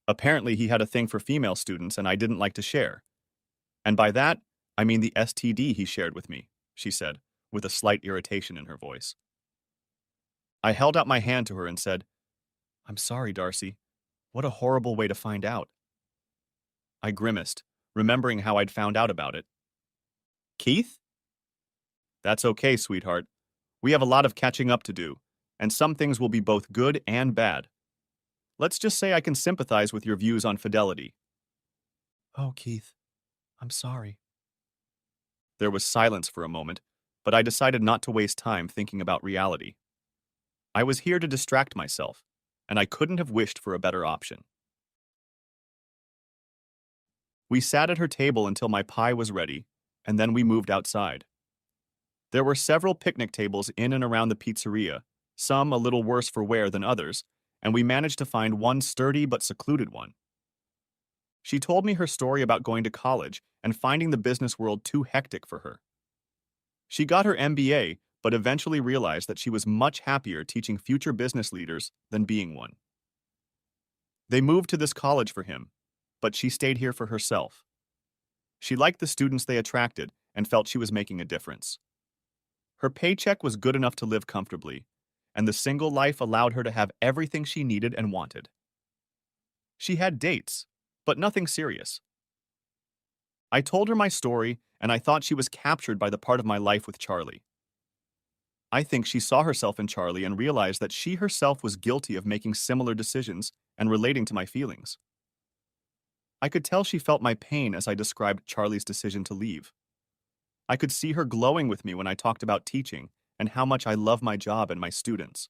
Apparently he had a thing for female students and I didn't like to share. And by that, I mean the STD he shared with me," she said, with a slight irritation in her voice. I held out my hand to her and said, "I'm sorry, Darcy. What a horrible way to find out." I grimaced, remembering how I'd found out about it. "Keith?" That's okay, sweetheart. We have a lot of catching up to do, and some things will be both good and bad. Let's just say I can sympathize with your views on fidelity. Oh, Keith, I'm sorry. There was silence for a moment, but I decided not to waste time thinking about reality. I was here to distract myself, and I couldn't have wished for a better option. We sat at her table until my pie was ready, and then we moved outside. There were several picnic tables in and around the pizzeria, some a little worse for wear than others, and we managed to find one sturdy but secluded one. She told me her story about going to college and finding the business world too hectic for her. She got her MBA, but eventually realized that she was much happier teaching future business leaders than being one. They moved to this college for him, but she stayed here for herself. She liked the students they attracted and felt she was making a difference. Her paycheck was good enough to live comfortably, and the single life allowed her to have everything she needed and wanted. She had dates, but nothing serious. I told her my story, and I thought she was captured by the part of my life with Charlie. I think she saw herself in Charlie and realized that she herself was guilty of making similar decisions and relating to my feelings. I could tell she felt my pain as I described Charlie's decision to leave. I could see her glowing with me when I talked about teaching and how much I love my job and my students.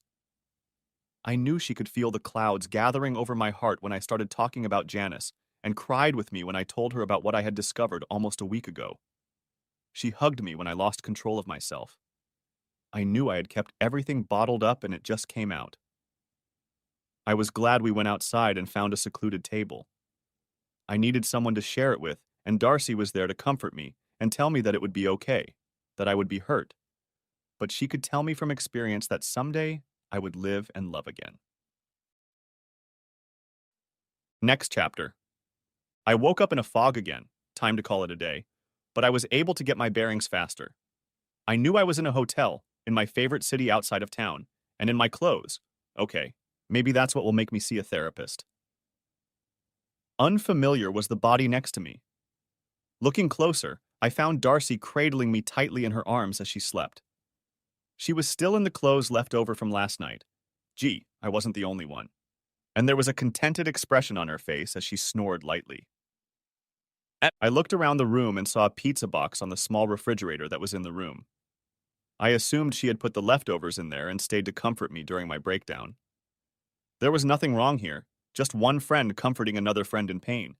I knew she could feel the clouds gathering over my heart when I started talking about Janice and cried with me when I told her about what I had discovered almost a week ago. She hugged me when I lost control of myself. I knew I had kept everything bottled up and it just came out. I was glad we went outside and found a secluded table. I needed someone to share it with, and Darcy was there to comfort me and tell me that it would be okay, that I would be hurt. But she could tell me from experience that someday I would live and love again. Next chapter. I woke up in a fog again, time to call it a day, but I was able to get my bearings faster. I knew I was in a hotel, in my favorite city outside of town, and in my clothes. Okay, maybe that's what will make me see a therapist. Unfamiliar was the body next to me. Looking closer, I found Darcy cradling me tightly in her arms as she slept. She was still in the clothes left over from last night. Gee, I wasn't the only one. And there was a contented expression on her face as she snored lightly. I looked around the room and saw a pizza box on the small refrigerator that was in the room. I assumed she had put the leftovers in there and stayed to comfort me during my breakdown. There was nothing wrong here, just one friend comforting another friend in pain.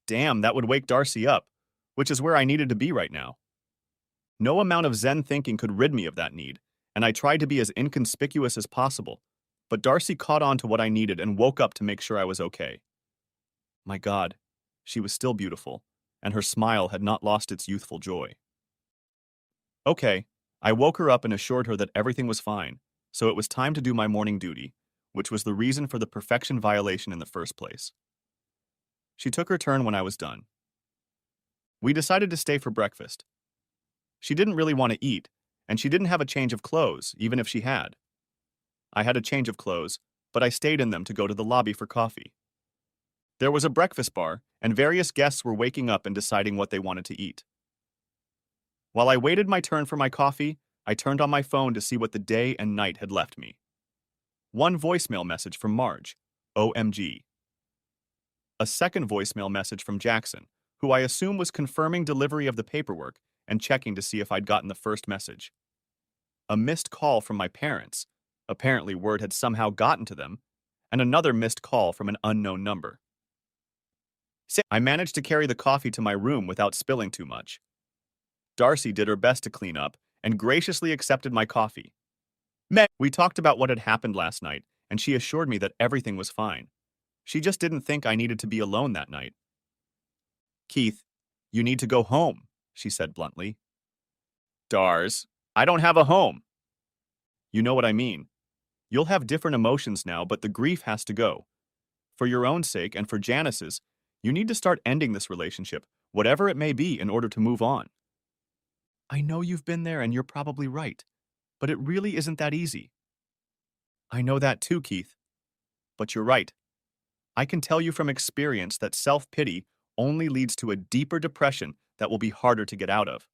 Damn, that would wake Darcy up, which is where I needed to be right now. No amount of Zen thinking could rid me of that need, and I tried to be as inconspicuous as possible, but Darcy caught on to what I needed and woke up to make sure I was okay. My God, she was still beautiful, and her smile had not lost its youthful joy. Okay, I woke her up and assured her that everything was fine, so it was time to do my morning duty, which was the reason for the perfection violation in the first place. She took her turn when I was done. We decided to stay for breakfast. She didn't really want to eat, and she didn't have a change of clothes, even if she had. I had a change of clothes, but I stayed in them to go to the lobby for coffee. There was a breakfast bar, and various guests were waking up and deciding what they wanted to eat. While I waited my turn for my coffee, I turned on my phone to see what the day and night had left me. One voicemail message from Marge, OMG. A second voicemail message from Jackson, who I assume was confirming delivery of the paperwork and checking to see if I'd gotten the first message. A missed call from my parents, apparently word had somehow gotten to them, and another missed call from an unknown number. I managed to carry the coffee to my room without spilling too much. Darcy did her best to clean up and graciously accepted my coffee. We talked about what had happened last night, and she assured me that everything was fine. She just didn't think I needed to be alone that night. Keith, you need to go home, she said bluntly. Dars, I don't have a home. You know what I mean. You'll have different emotions now, but the grief has to go. For your own sake and for Janice's, you need to start ending this relationship, whatever it may be, in order to move on. I know you've been there and you're probably right, but it really isn't that easy. I know that too, Keith. But you're right. I can tell you from experience that self-pity only leads to a deeper depression that will be harder to get out of.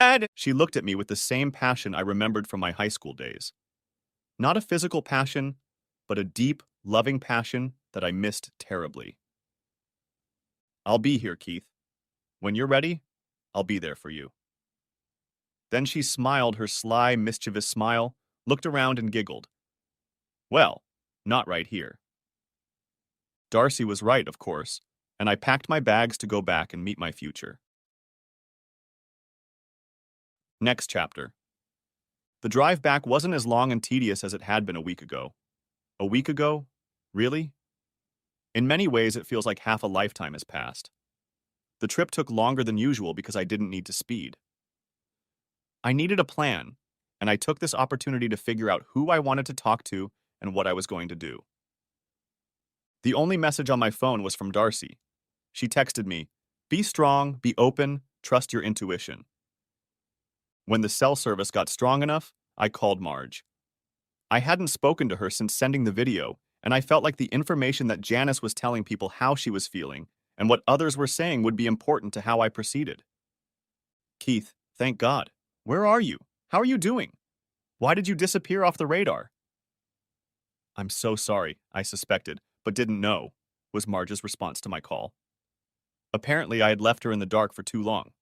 Dad! She looked at me with the same passion I remembered from my high school days. Not a physical passion, but a deep, loving passion that I missed terribly. I'll be here, Keith. When you're ready, I'll be there for you. Then she smiled her sly, mischievous smile, looked around and giggled. Well, not right here. Darcy was right, of course, and I packed my bags to go back and meet my future. Next chapter. The drive back wasn't as long and tedious as it had been a week ago. A week ago? Really? In many ways, it feels like half a lifetime has passed. The trip took longer than usual because I didn't need to speed. I needed a plan, and I took this opportunity to figure out who I wanted to talk to and what I was going to do. The only message on my phone was from Darcy. She texted me, "Be strong, be open, trust your intuition." When the cell service got strong enough, I called Marge. I hadn't spoken to her since sending the video, and I felt like the information that Janice was telling people how she was feeling and what others were saying would be important to how I proceeded. Keith, thank God. Where are you? How are you doing? Why did you disappear off the radar? I'm so sorry, I suspected, but didn't know, was Marge's response to my call. Apparently, I had left her in the dark for too long.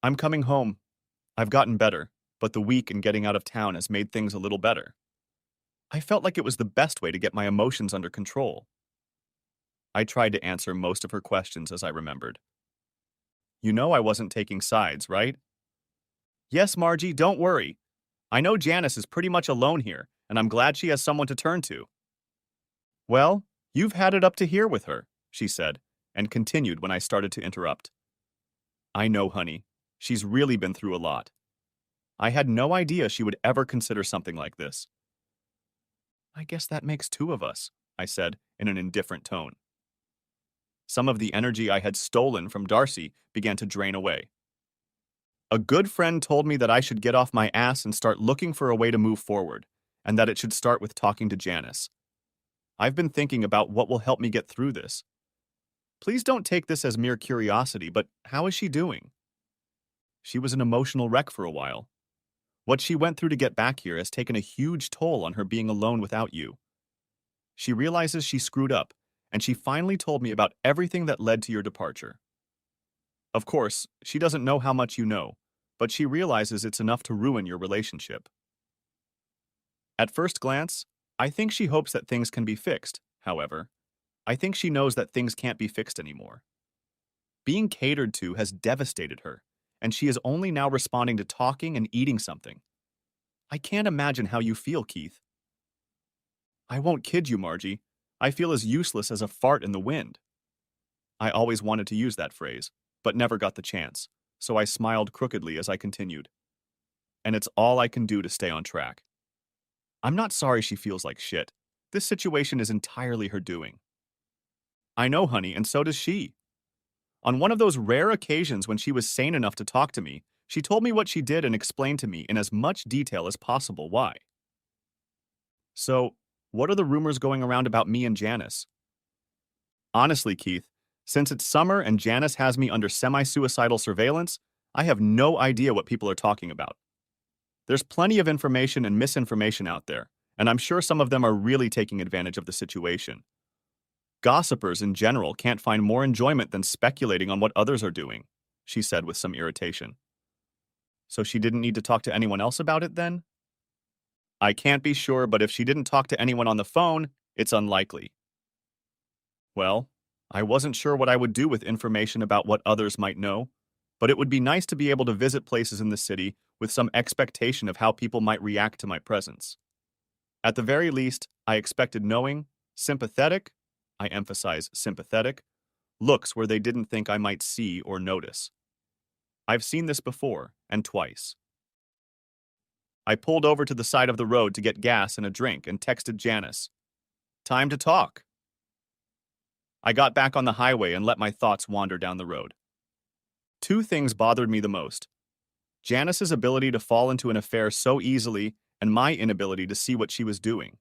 I'm coming home. I've gotten better, but the week and getting out of town has made things a little better. I felt like it was the best way to get my emotions under control. I tried to answer most of her questions as I remembered. You know I wasn't taking sides, right? Yes, Margie, don't worry. I know Janice is pretty much alone here, and I'm glad she has someone to turn to. Well, you've had it up to here with her, she said, and continued when I started to interrupt. I know, honey. She's really been through a lot. I had no idea she would ever consider something like this. I guess that makes two of us, I said in an indifferent tone. Some of the energy I had stolen from Darcy began to drain away. A good friend told me that I should get off my ass and start looking for a way to move forward, and that it should start with talking to Janice. I've been thinking about what will help me get through this. Please don't take this as mere curiosity, but how is she doing? She was an emotional wreck for a while. What she went through to get back here has taken a huge toll on her being alone without you. She realizes she screwed up, and she finally told me about everything that led to your departure. Of course, she doesn't know how much you know, but she realizes it's enough to ruin your relationship. At first glance, I think she hopes that things can be fixed, however. I think she knows that things can't be fixed anymore. Being catered to has devastated her, and she is only now responding to talking and eating something. I can't imagine how you feel, Keith. I won't kid you, Margie. I feel as useless as a fart in the wind. I always wanted to use that phrase, but never got the chance, so I smiled crookedly as I continued. And it's all I can do to stay on track. I'm not sorry she feels like shit. This situation is entirely her doing. I know, honey, and so does she. On one of those rare occasions when she was sane enough to talk to me, she told me what she did and explained to me in as much detail as possible why. So, what are the rumors going around about me and Janice? Honestly, Keith, since it's summer and Janice has me under semi-suicidal surveillance, I have no idea what people are talking about. There's plenty of information and misinformation out there, and I'm sure some of them are really taking advantage of the situation. Gossipers in general can't find more enjoyment than speculating on what others are doing, she said with some irritation. So she didn't need to talk to anyone else about it then? I can't be sure, but if she didn't talk to anyone on the phone, it's unlikely. Well, I wasn't sure what I would do with information about what others might know, but it would be nice to be able to visit places in the city with some expectation of how people might react to my presence. At the very least, I expected knowing, sympathetic, I emphasize sympathetic, looks where they didn't think I might see or notice. I've seen this before, and twice. I pulled over to the side of the road to get gas and a drink and texted Janice. Time to talk. I got back on the highway and let my thoughts wander down the road. Two things bothered me the most. Janice's ability to fall into an affair so easily and my inability to see what she was doing.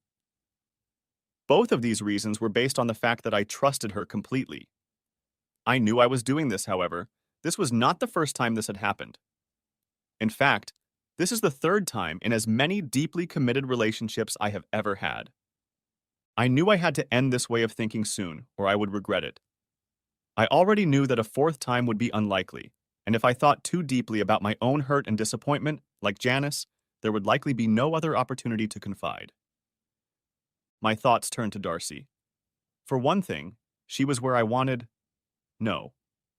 Both of these reasons were based on the fact that I trusted her completely. I knew I was doing this, however. This was not the first time this had happened. In fact, this is the third time in as many deeply committed relationships I have ever had. I knew I had to end this way of thinking soon, or I would regret it. I already knew that a fourth time would be unlikely, and if I thought too deeply about my own hurt and disappointment, like Janice, there would likely be no other opportunity to confide. My thoughts turned to Darcy. For one thing, she was where I wanted, no,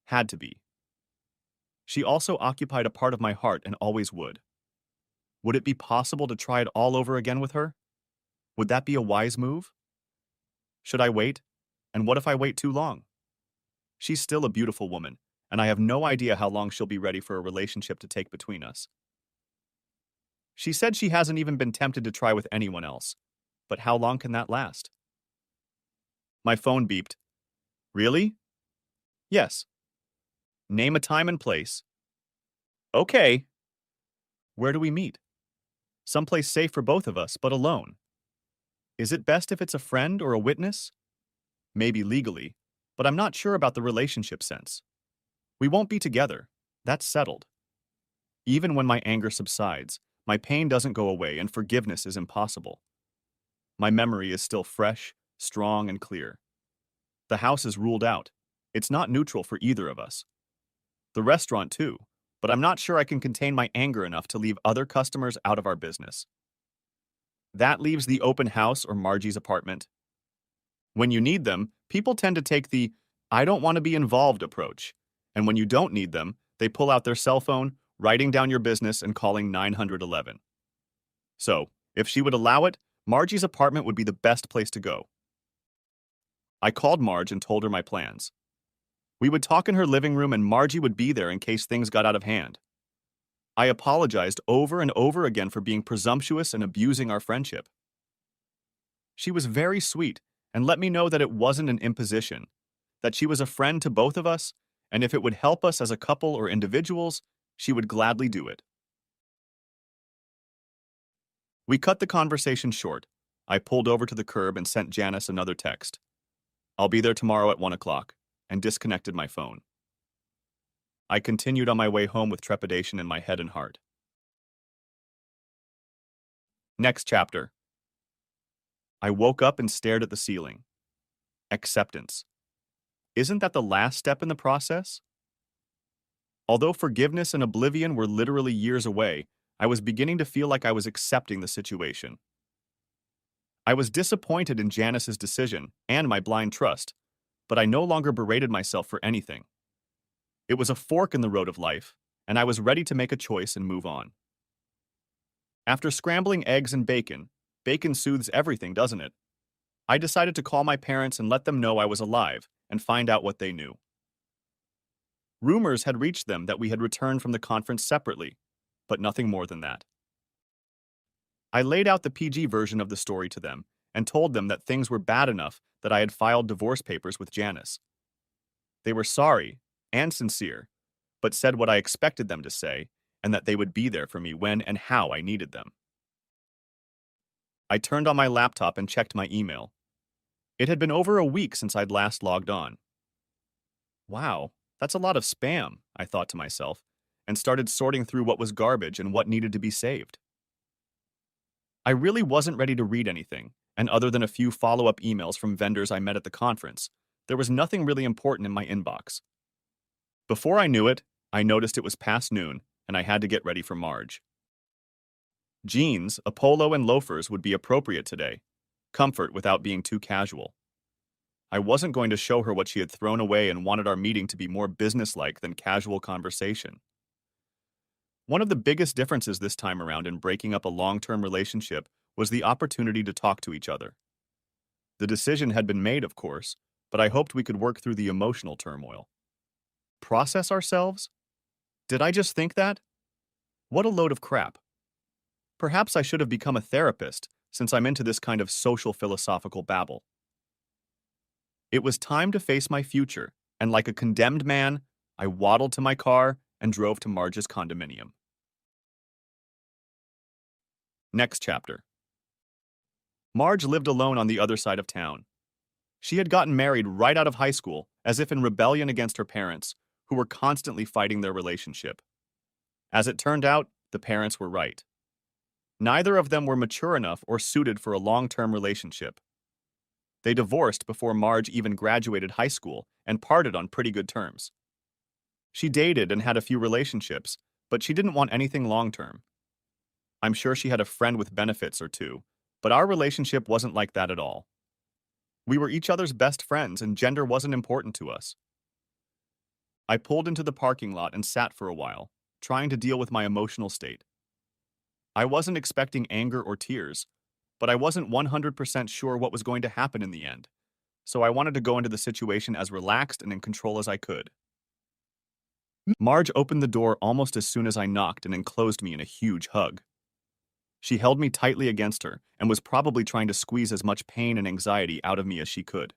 had to be. She also occupied a part of my heart and always would. Would it be possible to try it all over again with her? Would that be a wise move? Should I wait? And what if I wait too long? She's still a beautiful woman, and I have no idea how long she'll be ready for a relationship to take between us. She said she hasn't even been tempted to try with anyone else, but how long can that last? My phone beeped. Really? Yes. Name a time and place. Okay. Where do we meet? Someplace safe for both of us, but alone. Is it best if it's a friend or a witness? Maybe legally, but I'm not sure about the relationship sense. We won't be together. That's settled. Even when my anger subsides, my pain doesn't go away and forgiveness is impossible. My memory is still fresh, strong, and clear. The house is ruled out. It's not neutral for either of us. The restaurant, too, but I'm not sure I can contain my anger enough to leave other customers out of our business. That leaves the open house or Margie's apartment. When you need them, people tend to take the I don't want to be involved approach, and when you don't need them, they pull out their cell phone, writing down your business and calling 911. So, if she would allow it, Margie's apartment would be the best place to go. I called Marge and told her my plans. We would talk in her living room and Margie would be there in case things got out of hand. I apologized over and over again for being presumptuous and abusing our friendship. She was very sweet and let me know that it wasn't an imposition, that she was a friend to both of us, and if it would help us as a couple or individuals, she would gladly do it. We cut the conversation short. I pulled over to the curb and sent Janice another text. I'll be there tomorrow at 1 o'clock, and disconnected my phone. I continued on my way home with trepidation in my head and heart. Next chapter. I woke up and stared at the ceiling. Acceptance. Isn't that the last step in the process? Although forgiveness and oblivion were literally years away, I was beginning to feel like I was accepting the situation. I was disappointed in Janice's decision and my blind trust, but I no longer berated myself for anything. It was a fork in the road of life, and I was ready to make a choice and move on. After scrambling eggs and bacon soothes everything, doesn't it? I decided to call my parents and let them know I was alive and find out what they knew. Rumors had reached them that we had returned from the conference separately, but nothing more than that. I laid out the PG version of the story to them and told them that things were bad enough that I had filed divorce papers with Janice. They were sorry and sincere, but said what I expected them to say and that they would be there for me when and how I needed them. I turned on my laptop and checked my email. It had been over a week since I'd last logged on. Wow, that's a lot of spam, I thought to myself, and started sorting through what was garbage and what needed to be saved. I really wasn't ready to read anything, and other than a few follow-up emails from vendors I met at the conference, there was nothing really important in my inbox. Before I knew it, I noticed it was past noon, and I had to get ready for Marge. Jeans, a polo, and loafers would be appropriate today. Comfort without being too casual. I wasn't going to show her what she had thrown away and wanted our meeting to be more businesslike than casual conversation. One of the biggest differences this time around in breaking up a long-term relationship was the opportunity to talk to each other. The decision had been made, of course, but I hoped we could work through the emotional turmoil. Process ourselves? Did I just think that? What a load of crap. Perhaps I should have become a therapist, since I'm into this kind of social philosophical babble. It was time to face my future, and like a condemned man, I waddled to my car and drove to Marge's condominium. Next chapter. Marge lived alone on the other side of town. She had gotten married right out of high school, as if in rebellion against her parents, who were constantly fighting their relationship. As it turned out, the parents were right. Neither of them were mature enough or suited for a long-term relationship. They divorced before Marge even graduated high school and parted on pretty good terms. She dated and had a few relationships, but she didn't want anything long-term. I'm sure she had a friend with benefits or two, but our relationship wasn't like that at all. We were each other's best friends and gender wasn't important to us. I pulled into the parking lot and sat for a while, trying to deal with my emotional state. I wasn't expecting anger or tears, but I wasn't 100% sure what was going to happen in the end, so I wanted to go into the situation as relaxed and in control as I could. Marge opened the door almost as soon as I knocked and enclosed me in a huge hug. She held me tightly against her and was probably trying to squeeze as much pain and anxiety out of me as she could.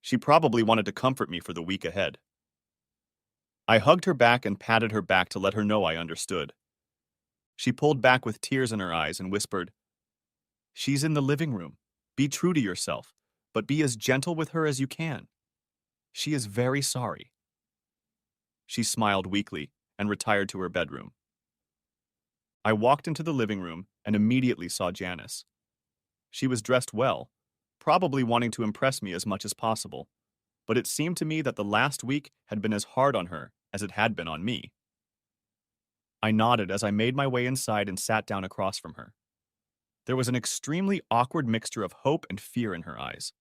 She probably wanted to comfort me for the week ahead. I hugged her back and patted her back to let her know I understood. She pulled back with tears in her eyes and whispered, "She's in the living room. Be true to yourself, but be as gentle with her as you can. She is very sorry." She smiled weakly and retired to her bedroom. I walked into the living room and immediately saw Janice. She was dressed well, probably wanting to impress me as much as possible, but it seemed to me that the last week had been as hard on her as it had been on me. I nodded as I made my way inside and sat down across from her. There was an extremely awkward mixture of hope and fear in her eyes.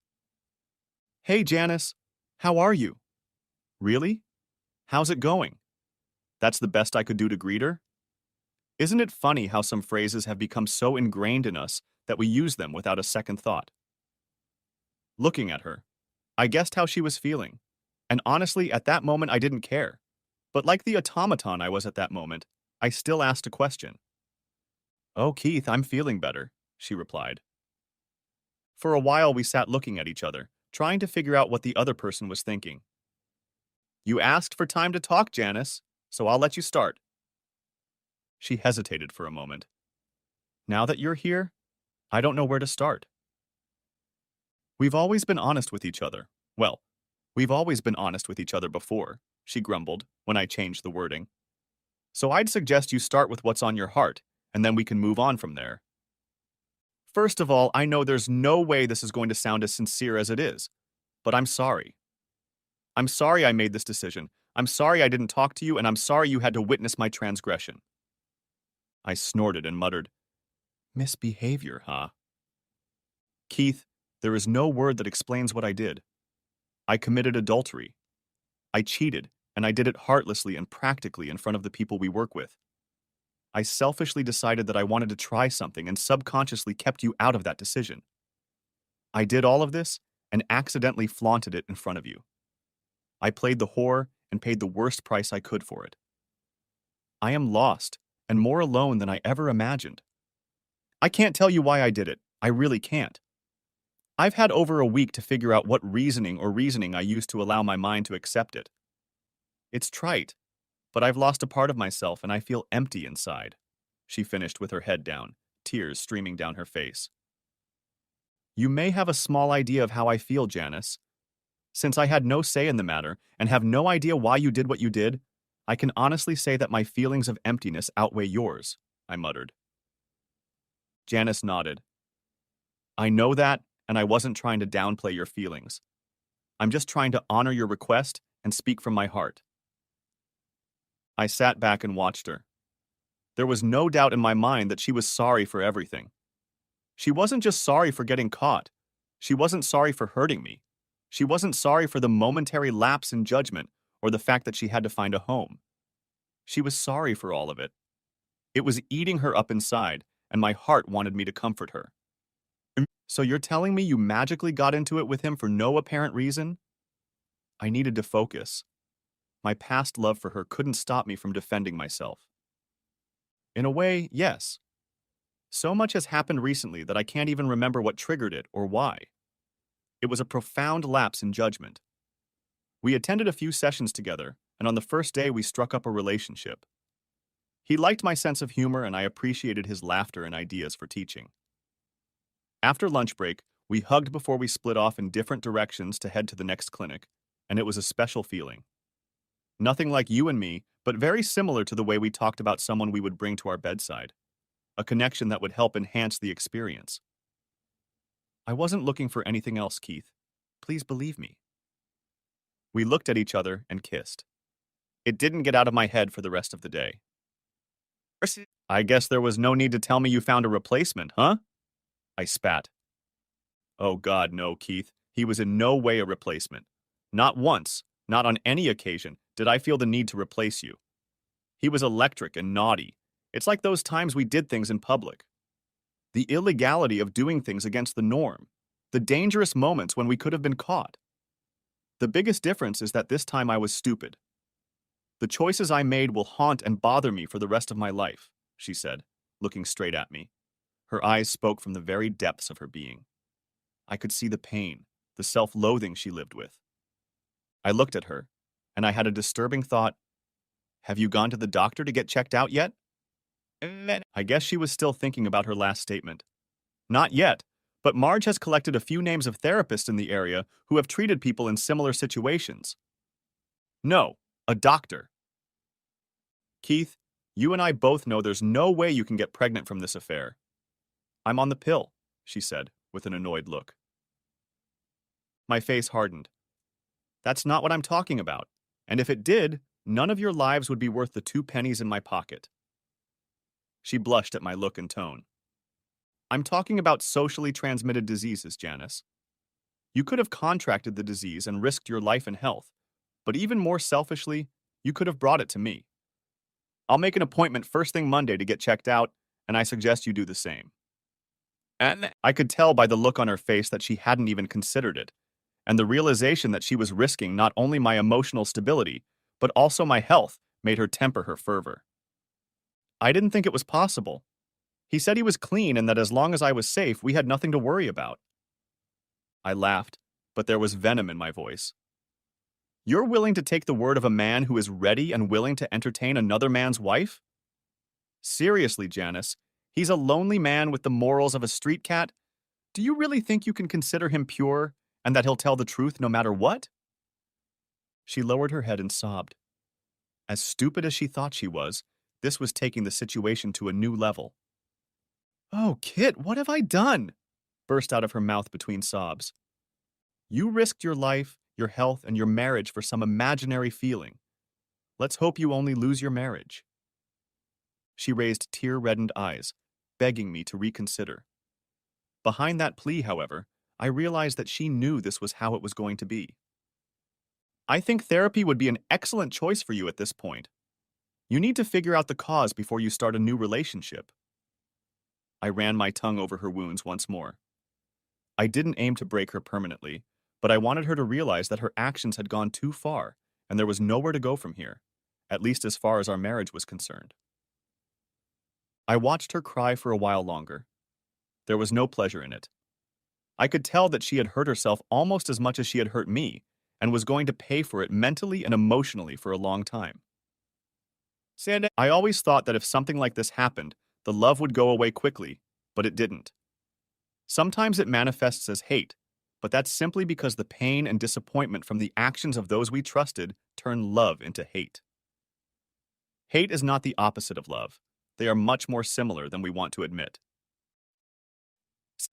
"Hey, Janice, how are you?" "Really? How's it going?" That's the best I could do to greet her? Isn't it funny how some phrases have become so ingrained in us that we use them without a second thought? Looking at her, I guessed how she was feeling, and honestly, at that moment I didn't care. But like the automaton I was at that moment, I still asked a question. "Oh, Keith, I'm feeling better," she replied. For a while we sat looking at each other, trying to figure out what the other person was thinking. "You asked for time to talk, Janice, so I'll let you start." She hesitated for a moment. "Now that you're here, I don't know where to start." "We've always been honest with each other. Well, we've always been honest with each other before," she grumbled when I changed the wording. "So I'd suggest you start with what's on your heart, and then we can move on from there. First of all, I know there's no way this is going to sound as sincere as it is, but I'm sorry. I'm sorry I made this decision. I'm sorry I didn't talk to you, and I'm sorry you had to witness my transgression." I snorted and muttered, "Misbehavior, huh?" "Keith, there is no word that explains what I did. I committed adultery. I cheated, and I did it heartlessly and practically in front of the people we work with. I selfishly decided that I wanted to try something and subconsciously kept you out of that decision. I did all of this and accidentally flaunted it in front of you. I played the whore and paid the worst price I could for it. I am lost and more alone than I ever imagined. I can't tell you why I did it. I really can't. I've had over a week to figure out what reasoning I used to allow my mind to accept it. It's trite, but I've lost a part of myself and I feel empty inside," she finished with her head down, tears streaming down her face. "You may have a small idea of how I feel, Janice. Since I had no say in the matter and have no idea why you did what you did, I can honestly say that my feelings of emptiness outweigh yours," I muttered. Janice nodded. "I know that, and I wasn't trying to downplay your feelings. I'm just trying to honor your request and speak from my heart." I sat back and watched her. There was no doubt in my mind that she was sorry for everything. She wasn't just sorry for getting caught. She wasn't sorry for hurting me. She wasn't sorry for the momentary lapse in judgment or the fact that she had to find a home. She was sorry for all of it. It was eating her up inside, and my heart wanted me to comfort her. "So you're telling me you magically got into it with him for no apparent reason?" I needed to focus. My past love for her couldn't stop me from defending myself. "In a way, yes. So much has happened recently that I can't even remember what triggered it or why. It was a profound lapse in judgment. We attended a few sessions together, and on the first day we struck up a relationship. He liked my sense of humor and I appreciated his laughter and ideas for teaching. After lunch break, we hugged before we split off in different directions to head to the next clinic, and it was a special feeling. Nothing like you and me but very similar to the way we talked about someone we would bring to our bedside, a connection that would help enhance the experience. I wasn't looking for anything else, Keith. Please believe me. We looked at each other and kissed. It didn't get out of my head for the rest of the day. I guess there was no need to tell me you found a replacement, huh? I spat. Oh God, no, Keith. He was in no way a replacement. Not once, not on any occasion, did I feel the need to replace you. He was electric and naughty. It's like those times we did things in public. The illegality of doing things against the norm. The dangerous moments when we could have been caught. The biggest difference is that this time I was stupid. The choices I made will haunt and bother me for the rest of my life, she said, looking straight at me. Her eyes spoke from the very depths of her being. I could see the pain, the self-loathing she lived with. I looked at her, and I had a disturbing thought. Have you gone to the doctor to get checked out yet? I guess she was still thinking about her last statement. Not yet, but Marge has collected a few names of therapists in the area who have treated people in similar situations. No, a doctor. Keith, you and I both know there's no way you can get pregnant from this affair. I'm on the pill, she said, with an annoyed look. My face hardened. That's not what I'm talking about, and if it did, none of your lives would be worth the 2 pennies in my pocket. She blushed at my look and tone. I'm talking about socially transmitted diseases, Janice. You could have contracted the disease and risked your life and health, but even more selfishly, you could have brought it to me. I'll make an appointment first thing Monday to get checked out, and I suggest you do the same. And I could tell by the look on her face that she hadn't even considered it, and the realization that she was risking not only my emotional stability, but also my health made her temper her fervor. I didn't think it was possible. He said he was clean and that as long as I was safe, we had nothing to worry about. I laughed, but there was venom in my voice. You're willing to take the word of a man who is ready and willing to entertain another man's wife? Seriously, Janice, he's a lonely man with the morals of a street cat. Do you really think you can consider him pure and that he'll tell the truth no matter what? She lowered her head and sobbed. As stupid as she thought she was, this was taking the situation to a new level. Oh, Kit, what have I done? Burst out of her mouth between sobs. You risked your life, your health, and your marriage for some imaginary feeling. Let's hope you only lose your marriage. She raised tear-reddened eyes, begging me to reconsider. Behind that plea, however, I realized that she knew this was how it was going to be. I think therapy would be an excellent choice for you at this point. You need to figure out the cause before you start a new relationship. I ran my tongue over her wounds once more. I didn't aim to break her permanently, but I wanted her to realize that her actions had gone too far, and there was nowhere to go from here, at least as far as our marriage was concerned. I watched her cry for a while longer. There was no pleasure in it. I could tell that she had hurt herself almost as much as she had hurt me, and was going to pay for it mentally and emotionally for a long time. Sandy, I always thought that if something like this happened, the love would go away quickly, but it didn't. Sometimes it manifests as hate, but that's simply because the pain and disappointment from the actions of those we trusted turn love into hate. Hate is not the opposite of love. They are much more similar than we want to admit.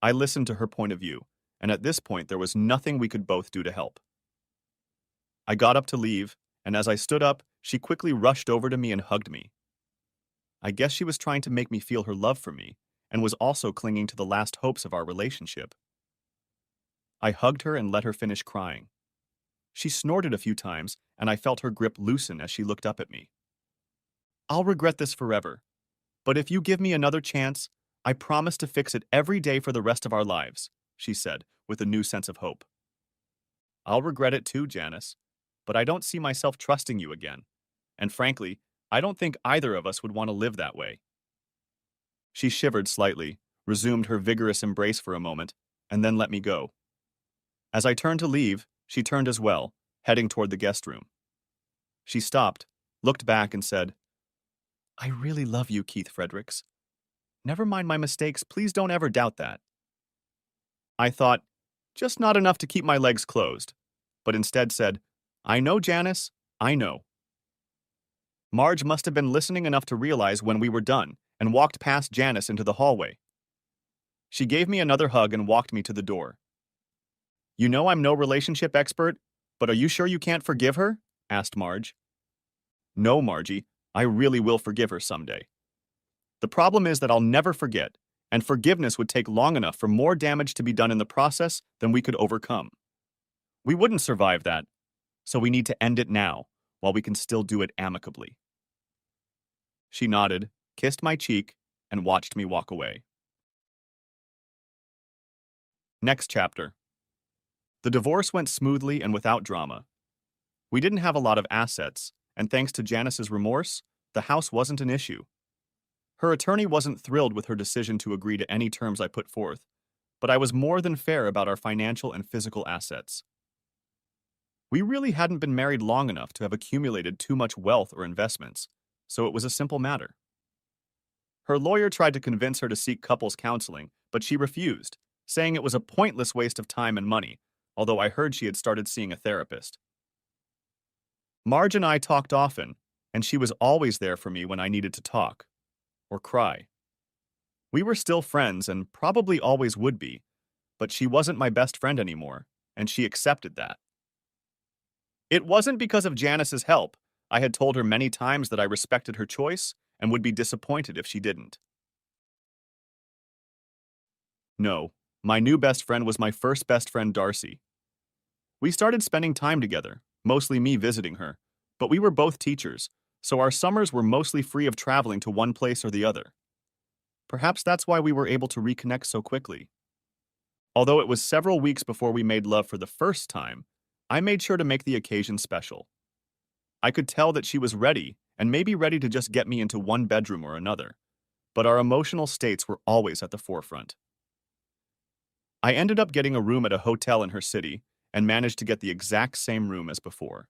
I listened to her point of view, and at this point there was nothing we could both do to help. I got up to leave, and as I stood up, she quickly rushed over to me and hugged me. I guess she was trying to make me feel her love for me, and was also clinging to the last hopes of our relationship. I hugged her and let her finish crying. She snorted a few times, and I felt her grip loosen as she looked up at me. I'll regret this forever, but if you give me another chance, I promise to fix it every day for the rest of our lives, she said, with a new sense of hope. I'll regret it too, Janice, but I don't see myself trusting you again, and frankly, I don't think either of us would want to live that way. She shivered slightly, resumed her vigorous embrace for a moment, and then let me go. As I turned to leave, she turned as well, heading toward the guest room. She stopped, looked back, and said, I really love you, Keith Fredericks. Never mind my mistakes, please don't ever doubt that. I thought, just not enough to keep my legs closed, but instead said, I know, Janice, I know. Marge must have been listening enough to realize when we were done and walked past Janice into the hallway. She gave me another hug and walked me to the door. You know I'm no relationship expert, but are you sure you can't forgive her? Asked Marge. No, Margie, I really will forgive her someday. The problem is that I'll never forget, and forgiveness would take long enough for more damage to be done in the process than we could overcome. We wouldn't survive that, so we need to end it now, while we can still do it amicably. She nodded, kissed my cheek, and watched me walk away. Next chapter. The divorce went smoothly and without drama. We didn't have a lot of assets, and thanks to Janice's remorse, the house wasn't an issue. Her attorney wasn't thrilled with her decision to agree to any terms I put forth, but I was more than fair about our financial and physical assets. We really hadn't been married long enough to have accumulated too much wealth or investments, so it was a simple matter. Her lawyer tried to convince her to seek couples counseling, but she refused, saying it was a pointless waste of time and money, although I heard she had started seeing a therapist. Marge and I talked often, and she was always there for me when I needed to talk or cry. We were still friends and probably always would be, but she wasn't my best friend anymore, and she accepted that. It wasn't because of Janice's help. I had told her many times that I respected her choice and would be disappointed if she didn't. No, my new best friend was my first best friend, Darcy. We started spending time together, mostly me visiting her, but we were both teachers, so our summers were mostly free of traveling to one place or the other. Perhaps that's why we were able to reconnect so quickly. Although it was several weeks before we made love for the first time, I made sure to make the occasion special. I could tell that she was ready, and maybe ready to just get me into one bedroom or another, but our emotional states were always at the forefront. I ended up getting a room at a hotel in her city and managed to get the exact same room as before.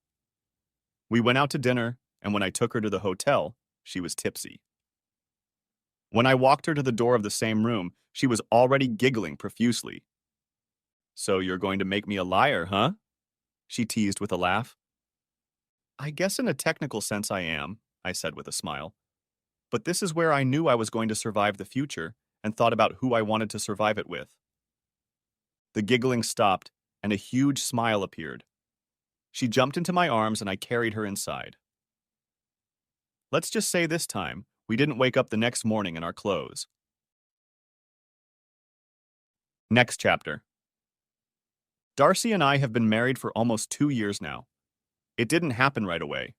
We went out to dinner, and when I took her to the hotel, she was tipsy. When I walked her to the door of the same room, she was already giggling profusely. So you're going to make me a liar, huh? She teased with a laugh. I guess in a technical sense I am, I said with a smile. But this is where I knew I was going to survive the future and thought about who I wanted to survive it with. The giggling stopped, and a huge smile appeared. She jumped into my arms and I carried her inside. Let's just say this time, we didn't wake up the next morning in our clothes. Next chapter. Darcy and I have been married for almost 2 years now. It didn't happen right away.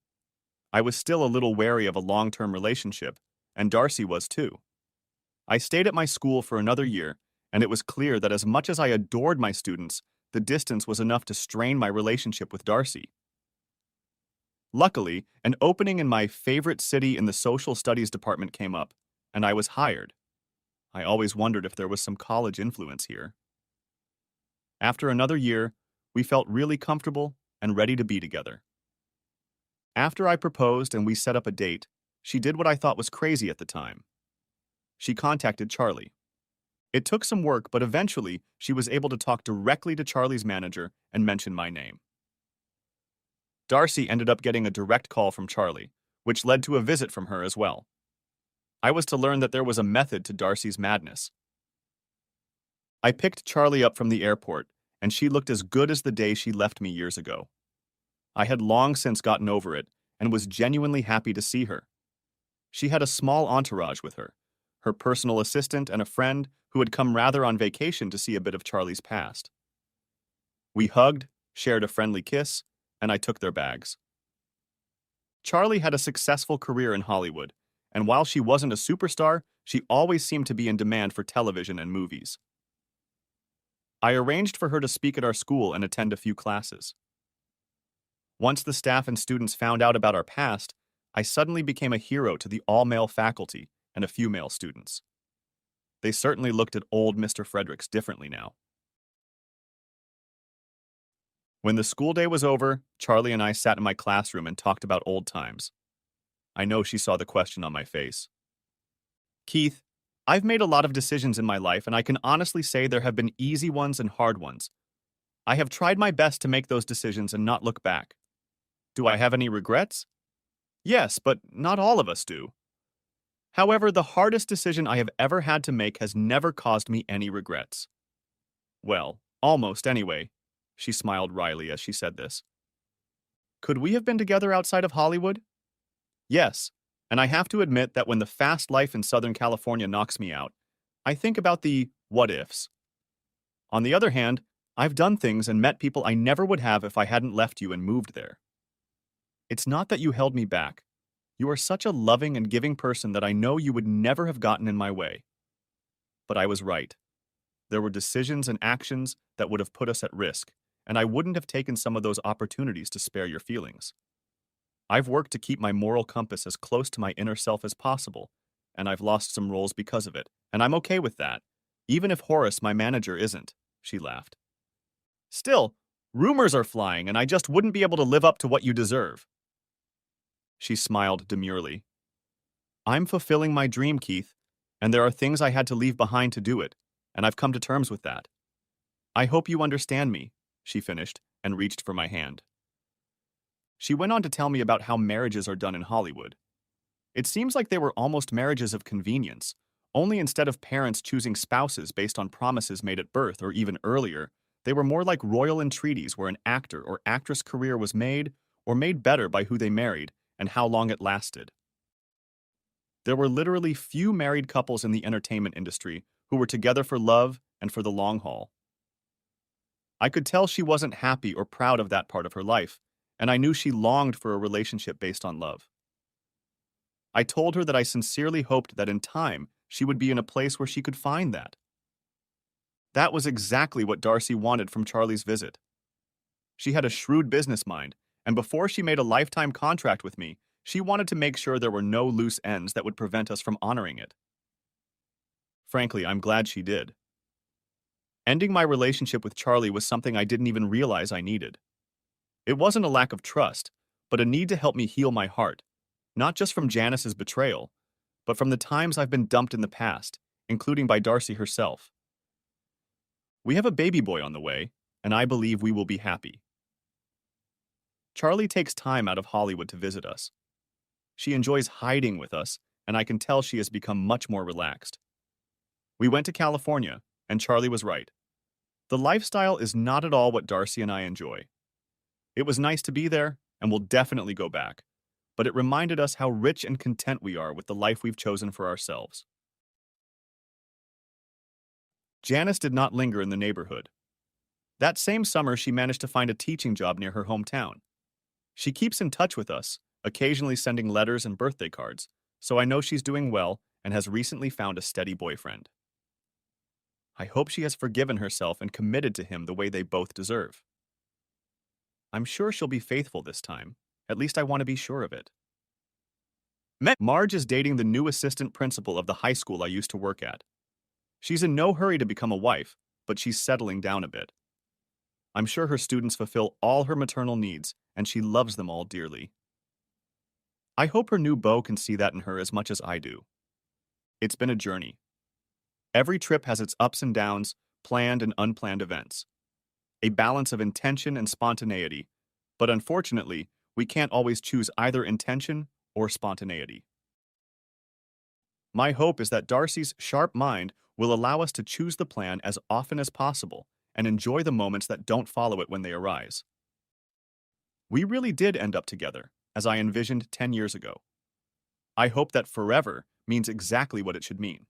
I was still a little wary of a long-term relationship, and Darcy was too. I stayed at my school for another year, and it was clear that as much as I adored my students, the distance was enough to strain my relationship with Darcy. Luckily, an opening in my favorite city in the social studies department came up, and I was hired. I always wondered if there was some college influence here. After another year, we felt really comfortable and ready to be together. After I proposed and we set up a date, she did what I thought was crazy at the time. She contacted Charlie. It took some work, but eventually she was able to talk directly to Charlie's manager and mention my name. Darcy ended up getting a direct call from Charlie, which led to a visit from her as well. I was to learn that there was a method to Darcy's madness. I picked Charlie up from the airport, and she looked as good as the day she left me years ago. I had long since gotten over it and was genuinely happy to see her. She had a small entourage with her, her personal assistant and a friend who had come rather on vacation to see a bit of Charlie's past. We hugged, shared a friendly kiss, and I took their bags. Charlie had a successful career in Hollywood, and while she wasn't a superstar, she always seemed to be in demand for television and movies. I arranged for her to speak at our school and attend a few classes. Once the staff and students found out about our past, I suddenly became a hero to the all-male faculty and a few male students. They certainly looked at old Mr. Fredericks differently now. When the school day was over, Charlie and I sat in my classroom and talked about old times. I know she saw the question on my face. Keith, I've made a lot of decisions in my life, and I can honestly say there have been easy ones and hard ones. I have tried my best to make those decisions and not look back. Do I have any regrets? Yes, but not all of us do. However, the hardest decision I have ever had to make has never caused me any regrets. Well, almost anyway. She smiled wryly as she said this. Could we have been together outside of Hollywood? Yes, and I have to admit that when the fast life in Southern California knocks me out, I think about the what ifs. On the other hand, I've done things and met people I never would have if I hadn't left you and moved there. It's not that you held me back. You are such a loving and giving person that I know you would never have gotten in my way. But I was right. There were decisions and actions that would have put us at risk, and I wouldn't have taken some of those opportunities to spare your feelings. I've worked to keep my moral compass as close to my inner self as possible, and I've lost some roles because of it, and I'm okay with that, even if Horace, my manager, isn't, she laughed. Still, rumors are flying, and I just wouldn't be able to live up to what you deserve. She smiled demurely. I'm fulfilling my dream, Keith, and there are things I had to leave behind to do it, and I've come to terms with that. I hope you understand me, she finished, and reached for my hand. She went on to tell me about how marriages are done in Hollywood. It seems like they were almost marriages of convenience, only instead of parents choosing spouses based on promises made at birth or even earlier, they were more like royal entreaties where an actor or actress career was made or made better by who they married and how long it lasted. There were literally few married couples in the entertainment industry who were together for love and for the long haul. I could tell she wasn't happy or proud of that part of her life, and I knew she longed for a relationship based on love. I told her that I sincerely hoped that in time she would be in a place where she could find that. That was exactly what Darcy wanted from Charlie's visit. She had a shrewd business mind, and before she made a lifetime contract with me, she wanted to make sure there were no loose ends that would prevent us from honoring it. Frankly, I'm glad she did. Ending my relationship with Charlie was something I didn't even realize I needed. It wasn't a lack of trust, but a need to help me heal my heart, not just from Janice's betrayal, but from the times I've been dumped in the past, including by Darcy herself. We have a baby boy on the way, and I believe we will be happy. Charlie takes time out of Hollywood to visit us. She enjoys hiding with us, and I can tell she has become much more relaxed. We went to California, and Charlie was right. The lifestyle is not at all what Darcy and I enjoy. It was nice to be there, and we'll definitely go back, but it reminded us how rich and content we are with the life we've chosen for ourselves. Janice did not linger in the neighborhood. That same summer, she managed to find a teaching job near her hometown. She keeps in touch with us, occasionally sending letters and birthday cards, so I know she's doing well and has recently found a steady boyfriend. I hope she has forgiven herself and committed to him the way they both deserve. I'm sure she'll be faithful this time. At least I want to be sure of it. Marge is dating the new assistant principal of the high school I used to work at. She's in no hurry to become a wife, but she's settling down a bit. I'm sure her students fulfill all her maternal needs, and she loves them all dearly. I hope her new beau can see that in her as much as I do. It's been a journey. Every trip has its ups and downs, planned and unplanned events. A balance of intention and spontaneity, but unfortunately, we can't always choose either intention or spontaneity. My hope is that Darcy's sharp mind will allow us to choose the plan as often as possible and enjoy the moments that don't follow it when they arise. We really did end up together, as I envisioned 10 years ago. I hope that forever means exactly what it should mean.